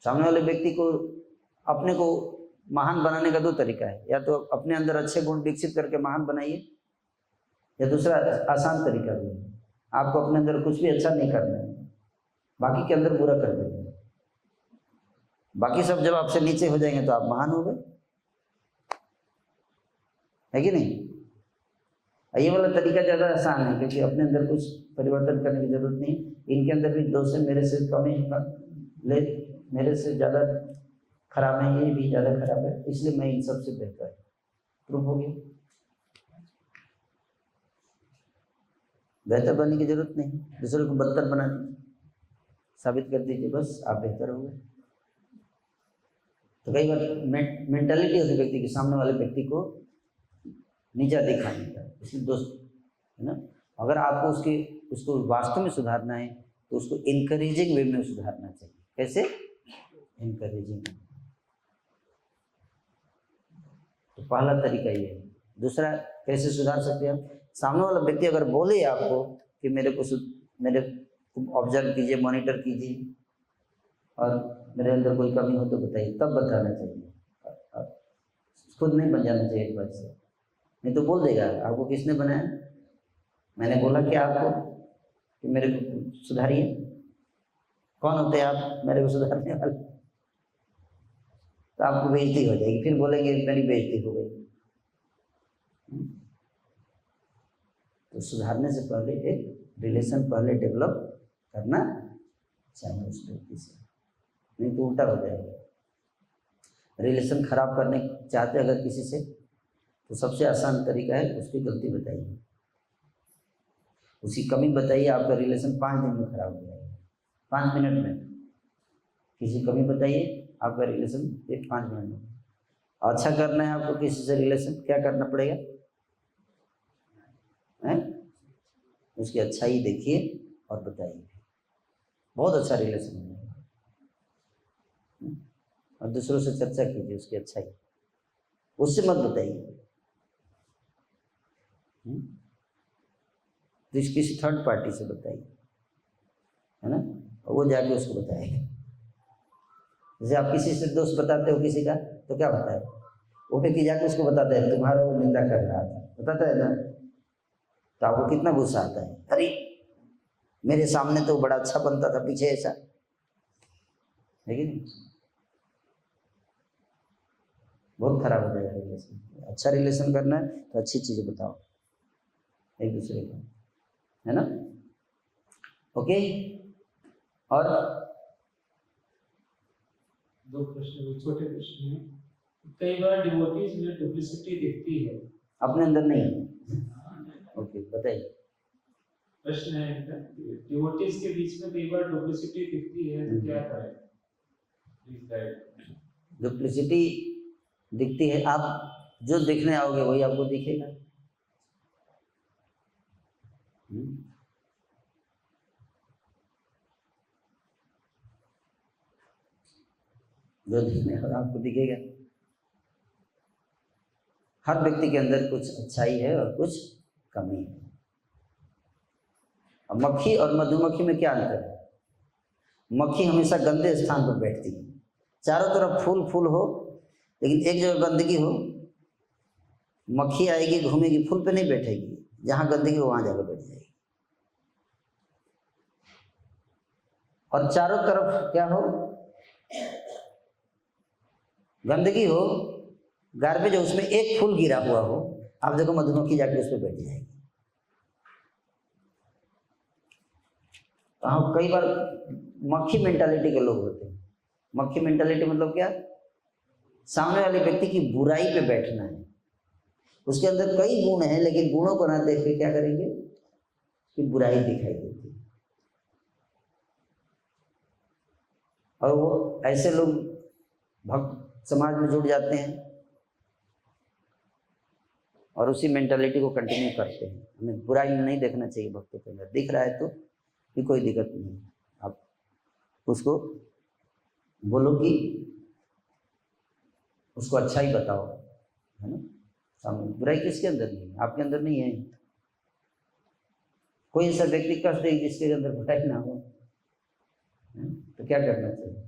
सामने वाले व्यक्ति को अपने को महान बनाने का दो तरीका है, या तो अपने अंदर अच्छे गुण विकसित करके महान बनाइए, या दूसरा आसान तरीका भी है, आपको अपने अंदर कुछ भी अच्छा नहीं करना है, बाकी के अंदर बुरा कर देंगे। बाकी सब जब आपसे नीचे हो जाएंगे तो आप महान हो गए, है कि नहीं? ये वाला तरीका ज़्यादा आसान है क्योंकि अपने अंदर कुछ परिवर्तन करने की जरूरत नहीं। इनके अंदर भी दोष है, मेरे से कम है, मेरे से ज़्यादा खराब है, ये भी ज़्यादा खराब है, इसलिए मैं इन सबसे बेहतर है। प्रूफ हो गया? बेहतर बनने की जरूरत नहीं, दूसरे को बदतर बना दीजिए, साबित कर दीजिए बस आप बेहतर हो गए। तो कई बार मेंटालिटी होती है व्यक्ति के, सामने वाले व्यक्ति को नीचा दिखाने का, इसलिए दोस्त, है ना? अगर आपको उसको वास्तव में सुधारना है तो उसको इनकरेजिंग वे में सुधारना चाहिए। कैसे? इनकरेजिंग। तो पहला तरीका ये है। दूसरा कैसे सुधार सकते हैं हम? सामने वाला व्यक्ति अगर बोले आपको कि मेरे को ऑब्जर्व कीजिए, मॉनिटर कीजिए और मेरे अंदर कोई कमी हो तो बताइए, तब बताना चाहिए। खुद नहीं बन जाना चाहिए एक बार से, नहीं तो बोल देगा आपको किसने बनाया, मैंने बोला कि आपको कि मेरे को सुधारिए? कौन होते हैं आप मेरे को सुधारने वाले? तो आपको बेइज्जती हो जाएगी, फिर बोलेंगे मेरी बेइज्जती हो गई। तो सुधारने से पहले एक रिलेशन पहले डेवलप करना चाहिए उस व्यक्ति से, नहीं तो उल्टा हो जाएगा। रिलेशन खराब करने चाहते अगर किसी से, तो सबसे आसान तरीका है उसकी गलती बताइए, उसकी कमी बताइए, आपका रिलेशन 5 दिन में खराब हो जाएगा। 5 मिनट में किसी कमी बताइए, आपका रिलेशन 5 मिनट में। अच्छा करना है आपको किसी से रिलेशन, क्या करना पड़ेगा? उसकी अच्छाई देखिए और बताइए, बहुत अच्छा रिलेशन हो जाएगा। और दूसरों से चर्चा कीजिए उसकी अच्छाई, उससे मत बताइए। किसी थर्ड पार्टी से बताइए, है ना, और वो जाके उसको बताएगा। जैसे आप किसी से दोस्त बताते हो किसी का, तो क्या बताए? वो व्यक्ति जाके उसको बताता है तुम्हारा वो निंदा कर रहा था, बताता है ना, तो आपको कितना गुस्सा आता है, अरे मेरे सामने तो बड़ा अच्छा बनता था, पीछे ऐसा। लेकिन बहुत खराब हो जाएगा रिलेशन। अच्छा रिलेशन करना है तो अच्छी चीजें बताओ एक दूसरे को, है ना। ओके, और 2 प्रश्न, छोटे प्रश्न हैं। कई बार डिवोटीज में डुप्लिसिटी दिखती है, अपने अंदर नहीं। ओके, बताइए। प्रश्न है डिवोटीज के बीच में कई बार डुप्लिसिटी दिखती है, तो क्या करें? Please guide. डुप्लिसिटी दिखती है, आप जो देखने आओगे वही आपको दिखेगा। जो देखने आओगे आपको दिखेगा। हर व्यक्ति के अंदर कुछ अच्छाई है और कुछ कमी है। अब मक्खी और मधुमक्खी में क्या अंतर है? मक्खी हमेशा गंदे स्थान पर बैठती है, चारों तरफ फूल फूल हो लेकिन एक जगह गंदगी हो, मक्खी आएगी घूमेगी, फूल पे नहीं बैठेगी, जहां गंदगी हो वहां जाकर बैठ जाएगी। और चारों तरफ क्या हो, गंदगी हो, गार्बेज हो, उसमें एक फूल गिरा हुआ हो, आप देखो मधुमक्खी जाके उस पर बैठ जाएगी। तो हाँ, कई बार मक्खी मेंटालिटी के लोग होते हैं। मक्खी मेंटालिटी मतलब क्या? सामने वाले व्यक्ति की बुराई पे बैठना है, उसके अंदर कई गुण हैं लेकिन गुणों को ना देख के क्या करेंगे कि बुराई दिखाई देती है। और वो ऐसे लोग भक्त समाज में जुड़ जाते हैं और उसी मेंटालिटी को कंटिन्यू करते हैं। हमें बुराई नहीं देखना चाहिए भक्तों के अंदर, दिख रहा है तो भी कोई दिक्कत नहीं, आप उसको बोलो कि उसको अच्छा ही बताओ, है ना। सामने बुराई किसके अंदर नहीं है? आपके अंदर नहीं है। कोई ऐसा व्यक्ति कष्ट दे जिसके अंदर बुराई ना हो, तो क्या करना चाहिए?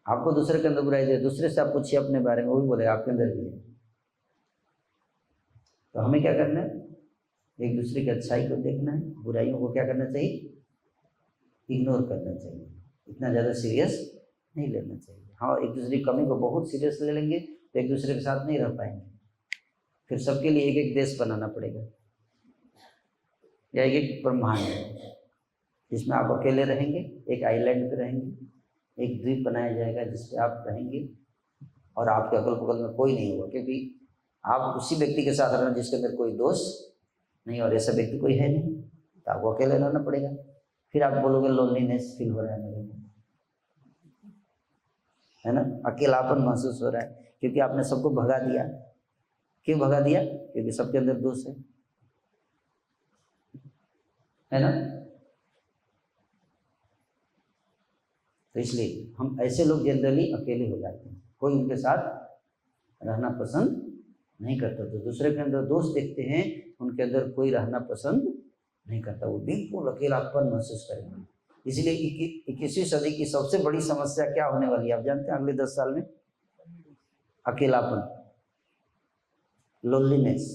आपको दूसरे के अंदर बुराई दे, दूसरे से आप पूछिए अपने बारे में, वो भी बोले आपके अंदर भी है। तो हमें क्या करना है? एक दूसरे की अच्छाई को देखना है, बुराइयों को क्या करना चाहिए? इग्नोर करना चाहिए, इतना ज़्यादा सीरियस नहीं लेना चाहिए। हाँ, एक दूसरे की कमी को बहुत सीरियस ले लेंगे तो एक दूसरे के साथ नहीं रह पाएंगे, फिर सबके लिए एक एक देश बनाना पड़ेगा या एक एक ब्रह्मांड जिसमें आप अकेले रहेंगे, एक आइलैंड पे रहेंगे, एक द्वीप बनाया जाएगा जिसपे आप रहेंगे और आपके अगल बगल में कोई नहीं होगा, क्योंकि आप उसी व्यक्ति के साथ रहना जिसके अंदर कोई दोष नहीं, और ऐसा व्यक्ति कोई है नहीं, तो आपको अकेले रहना पड़ेगा। फिर आप बोलोगे लोनलीनेस फील हो रहा है मेरे को, है ना, अकेलापन महसूस हो रहा है, क्योंकि आपने सबको भगा दिया। क्यों भगा दिया? क्योंकि सबके अंदर दोष है ना। तो इसलिए हम ऐसे लोग जनरली अकेले हो जाते हैं, कोई उनके साथ रहना पसंद नहीं करता। तो दूसरे के अंदर दोष देखते हैं, उनके अंदर कोई रहना पसंद नहीं करता, वो बिल्कुल अकेलापन महसूस करेंगे। इसलिए 21वीं सदी की सबसे बड़ी समस्या क्या होने वाली है आप जानते हैं? अगले 10 साल में अकेलापन, लोनलीनेस।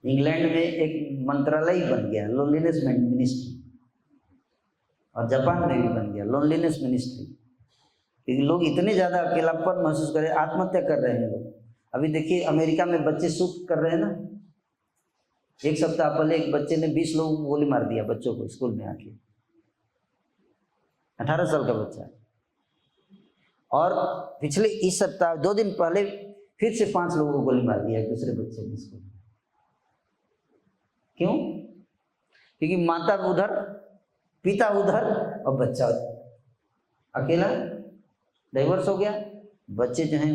इंग्लैंड में एक मंत्रालय बन गया लोनलीनेस मिनिस्ट्री, और जापान में भी बन गया लोनलीनेस मिनिस्ट्री, क्योंकि लोग इतने ज़्यादा अकेलापन महसूस कर रहे हैं, आत्महत्या कर रहे हैं लोग। अभी देखिए अमेरिका में बच्चे सुख कर रहे हैं ना, एक सप्ताह पहले एक बच्चे ने 20 लोगों को गोली मार दिया, बच्चों को स्कूल में आके, 18 साल का बच्चा। और पिछले इस सप्ताह 2 दिन पहले फिर से 5 लोगों को गोली मार दिया दूसरे बच्चे ने स्कूल में। क्यों? क्योंकि माता उधर, पिता उधर और बच्चा अकेला, डाइवर्स हो गया। बच्चे जो हैं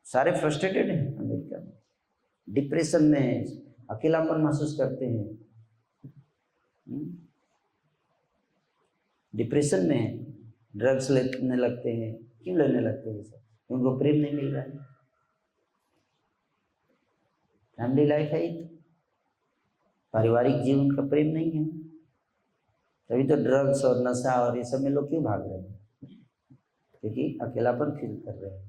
सारे फ्रस्ट्रेटेड हैं अमेरिका में, डिप्रेशन में है, अकेलापन महसूस करते हैं, डिप्रेशन में है, ड्रग्स लेने लगते हैं। क्यों लेने लगते हैं सब? उनको प्रेम नहीं मिल रहा है, फैमिली लाइफ है, पारिवारिक जीवन का प्रेम नहीं है, तभी तो ड्रग्स और नशा और ये सब में लोग क्यों भाग रहे हैं? क्योंकि अकेलापन फील कर रहे हैं।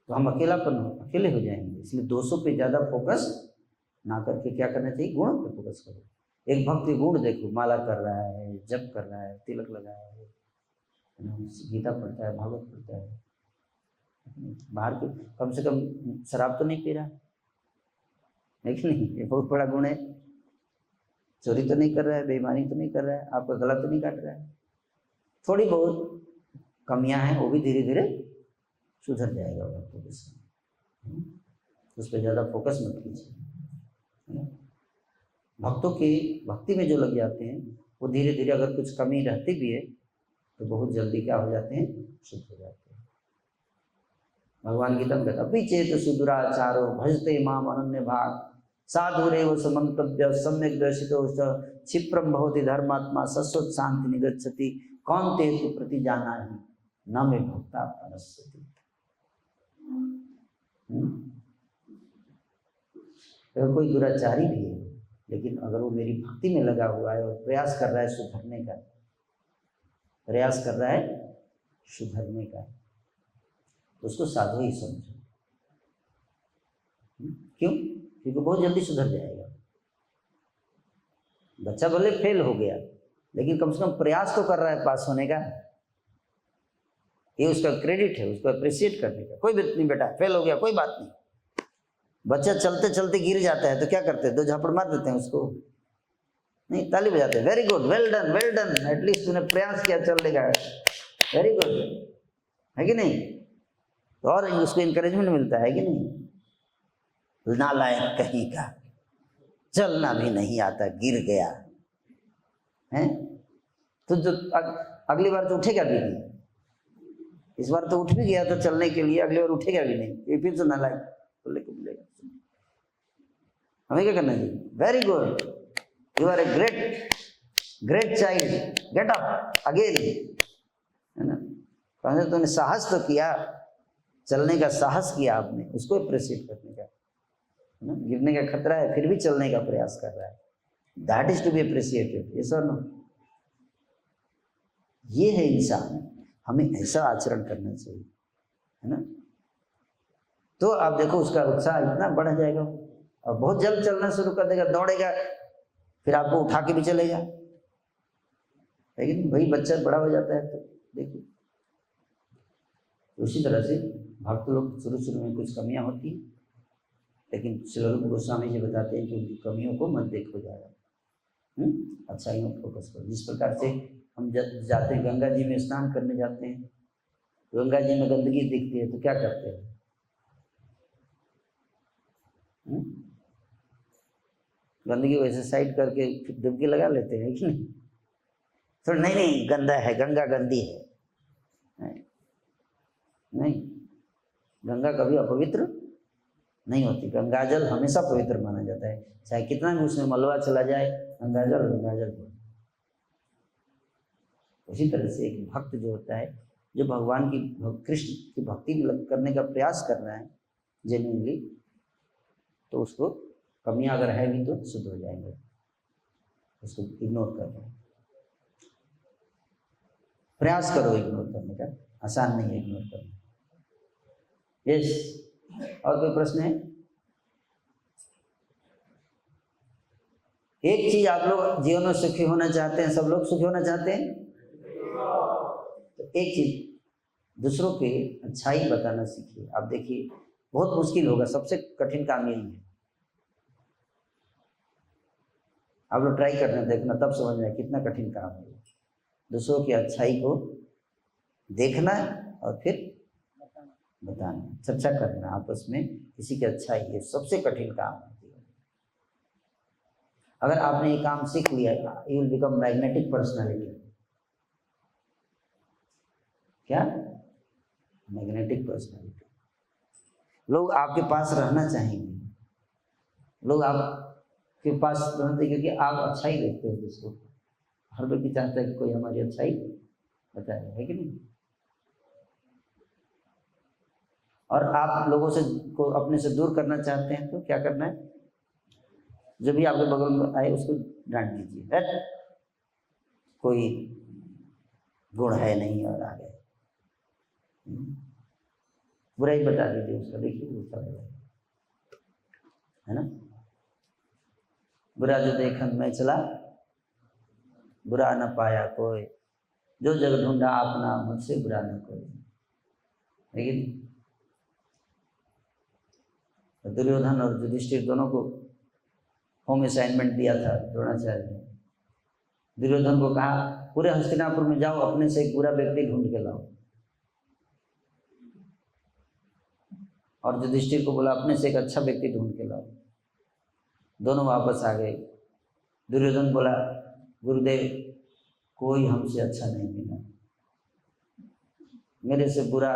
तो हम अकेले हो जाएंगे। इसलिए दोषों पे ज़्यादा फोकस ना करके क्या करना चाहिए? गुणों पे फोकस करो। एक भक्ति गुण देखो, माला कर रहा है, जप कर रहा है, तिलक लगाया है, गीता पढ़ता है, भागवत पढ़ता है, बाहर के कम से कम शराब तो नहीं पी रहा है कि नहीं? ये बहुत बड़ा गुण है। चोरी तो नहीं कर रहा है, बेईमानी तो नहीं कर रहा है, आपका गला तो नहीं काट रहा है। थोड़ी बहुत कमियां हैं, वो भी धीरे धीरे सुधर जाएगा भक्तों के साथ। उस पर ज़्यादा फोकस मत कीजिए। भक्तों की भक्ति में जो लग जाते हैं वो धीरे धीरे अगर कुछ कमी रहती भी है तो बहुत जल्दी क्या हो जाते हैं? शुद्ध हो जाते हैं। भगवान गीता में कहता पीछे सुदुराचारो भजते माम अनन्य भाग साधुरेव समन्तव्य सम्यक दर्शितो क्षिप्रम भवति धर्मात्मा सस्वत शांति निगच्छति कौन ते तु प्रति जाना ही न मे भक्ता प्रणश्यति। अगर कोई दुराचारी भी है लेकिन अगर वो मेरी भक्ति में लगा हुआ है और प्रयास कर रहा है सुधरने का, प्रयास कर रहा है सुधरने का, तो उसको साधु ही समझो। क्यों? क्योंकि बहुत जल्दी सुधर जाएगा। बच्चा भले फेल हो गया लेकिन कम से कम प्रयास तो कर रहा है पास होने का, ये उसका क्रेडिट है, उसको अप्रिशिएट करने का। कोई नहीं बेटा फेल हो गया कोई बात नहीं। बच्चा चलते चलते गिर जाता है तो क्या करते हैं? 2 झापड़ मार देते हैं उसको? नहीं, ताली बजाते हैं, very good, well done, at least तूने प्रयास किया चलने का, वेरी गुड, है कि नहीं? तो और उसको इंकरेजमेंट मिलता है कि नहीं? नालायक कहीं का, चलना भी नहीं आता, गिर गया है तो जो अगली बार तो उठेगा भी नहीं। इस बार तो उठ भी गया तो चलने के लिए, अगली बार उठेगा भी नहीं, ये फिर से नालायक बोलने को मिलेगा। हमें क्या करना चाहिए? Very good, you are a great child, get up again, है ना? कहने तुमने साहस तो किया, चलने का साहस किया आपने, उसको अप्रिशिएट करने का, है ना? गिरने का खतरा है फिर भी चलने का प्रयास कर रहा है, that is to be appreciated. Yes और नो? ये है इंसान, हमें ऐसा आचरण करना चाहिए, है ना? तो आप देखो उसका उत्साह इतना बढ़ जाएगा और बहुत जल्द चलना शुरू कर देगा, दौड़ेगा, फिर आपको उठा के भी चलेगा, लेकिन वही बच्चा बड़ा हो जाता है तो देखिए। उसी तरह से भक्त लोग शुरू में कुछ कमियां होती हैं, लेकिन श्री रूप गोस्वामी जी बताते हैं कि उनकी कमियों को मत देखो ज़्यादा, अच्छाइयों पर फोकस करो। जिस प्रकार से हम जाते हैं गंगा जी में स्नान करने जाते हैं, गंगा जी में गंदगी दिखती है तो क्या करते हैं? गंदगी वैसे साइड करके फिर डुबकी लगा लेते हैं कि नहीं? तो नहीं गंदा है, गंगा गंदी है, नहीं, गंगा कभी अपवित्र नहीं होती। गंगाजल हमेशा पवित्र माना जाता है, चाहे कितना भी उसमें मलबा चला जाए, गंगाजल। उसी तरह से एक भक्त जो होता है, जो भगवान की कृष्ण की भक्ति करने का प्रयास कर रहा है जेन्युइनली, तो उसको कमियां अगर है भी तो शुद्ध हो जाएंगे, उसको इग्नोर कर दो। प्रयास करो इग्नोर करने का, आसान नहीं है इग्नोर करना। यस, और कोई प्रश्न है? एक चीज आप लोग जीवन में सुखी होना चाहते हैं, सब लोग सुखी होना चाहते हैं, तो एक चीज दूसरों की अच्छाई बताना सीखिए। आप देखिए बहुत मुश्किल होगा, सबसे कठिन काम यही है। आप लोग ट्राई करना, देखना, तब समझ में कितना कठिन काम है। दूसरों की अच्छाई को देखना और फिर बताना, चर्चा करना आपस में किसी की अच्छाई, ये सबसे कठिन काम है। अगर आपने ये काम सीख लिया, you will become magnetic personality. क्या? Magnetic personality. लोग आपके पास रहना चाहेंगे, लोग आपके पास रहना चाहिए क्योंकि आप अच्छाई देखते हो दूसरों को। हर व्यक्ति चाहता है कि कोई हमारी अच्छाई बताए, है कि नहीं? और आप लोगों से को अपने से दूर करना चाहते हैं तो क्या करना है? जब भी आपके बगल में आए उसको डांट दीजिए, कोई गुण है नहीं और आ गए, बुराई बता दीजिए उसका, देखिए वो चल रहा है ना। बुरा जो देखन मैं चला, बुरा न पाया कोई, जो जग ढूंढा अपना, मुझसे बुरा न कोई, लेकिन दुर्योधन और युधिष्ठिर दोनों को होम असाइनमेंट दिया था द्रोणाचार्य ने। दुर्योधन को कहा पूरे हस्तिनापुर में जाओ, अपने से एक बुरा व्यक्ति ढूंढ के लाओ, और युधिष्ठिर को बोला अपने से एक अच्छा व्यक्ति ढूंढ के लाओ। दोनों वापस आ गए। दुर्योधन बोला गुरुदेव कोई हमसे अच्छा नहीं मिला, मेरे से बुरा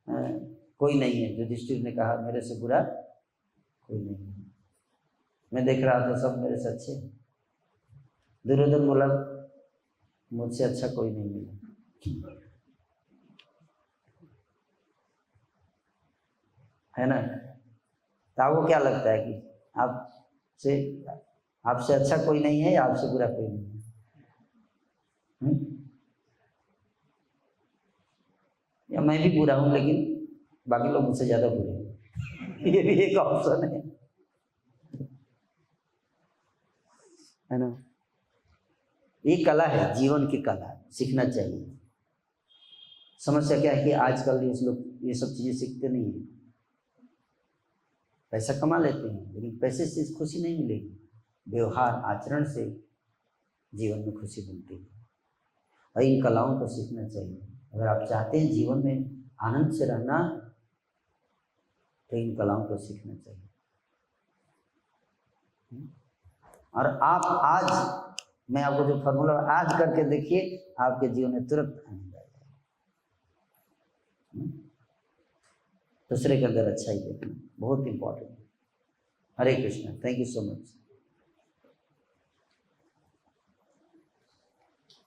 कोई नहीं है। युधिष्ठिर ने कहा मेरे से बुरा कोई नहीं है, मैं देख रहा था सब मेरे से अच्छे। दुर्योधन बोला मुझसे अच्छा कोई नहीं मिला, है ना। तो आपको क्या लगता है कि आपसे अच्छा कोई नहीं है या आपसे बुरा कोई नहीं है? या मैं भी बुरा हूं लेकिन बाकी लोग मुझसे ज्यादा बुरे हैं? ये भी एक ऑप्शन है ना। ये कला है, जीवन की कला, सीखना चाहिए। समस्या क्या है कि आजकल लोग ये सब चीजें सीखते नहीं है। पैसा कमा लेते हैं लेकिन पैसे से खुशी नहीं मिलेगी, व्यवहार आचरण से जीवन में खुशी मिलती है। और इन कलाओं को सीखना चाहिए। अगर आप चाहते हैं जीवन में आनंद से रहना तो इन कलाओं को सीखना चाहिए। और आप आज, मैं आपको जो फॉर्मूला आज करके देखिए, आपके जीवन में तुरंत आनंद आ जाएगा। दूसरे के अंदर अच्छाई देखना बहुत इंपॉर्टेंट है। Hare Krishna, thank you so much.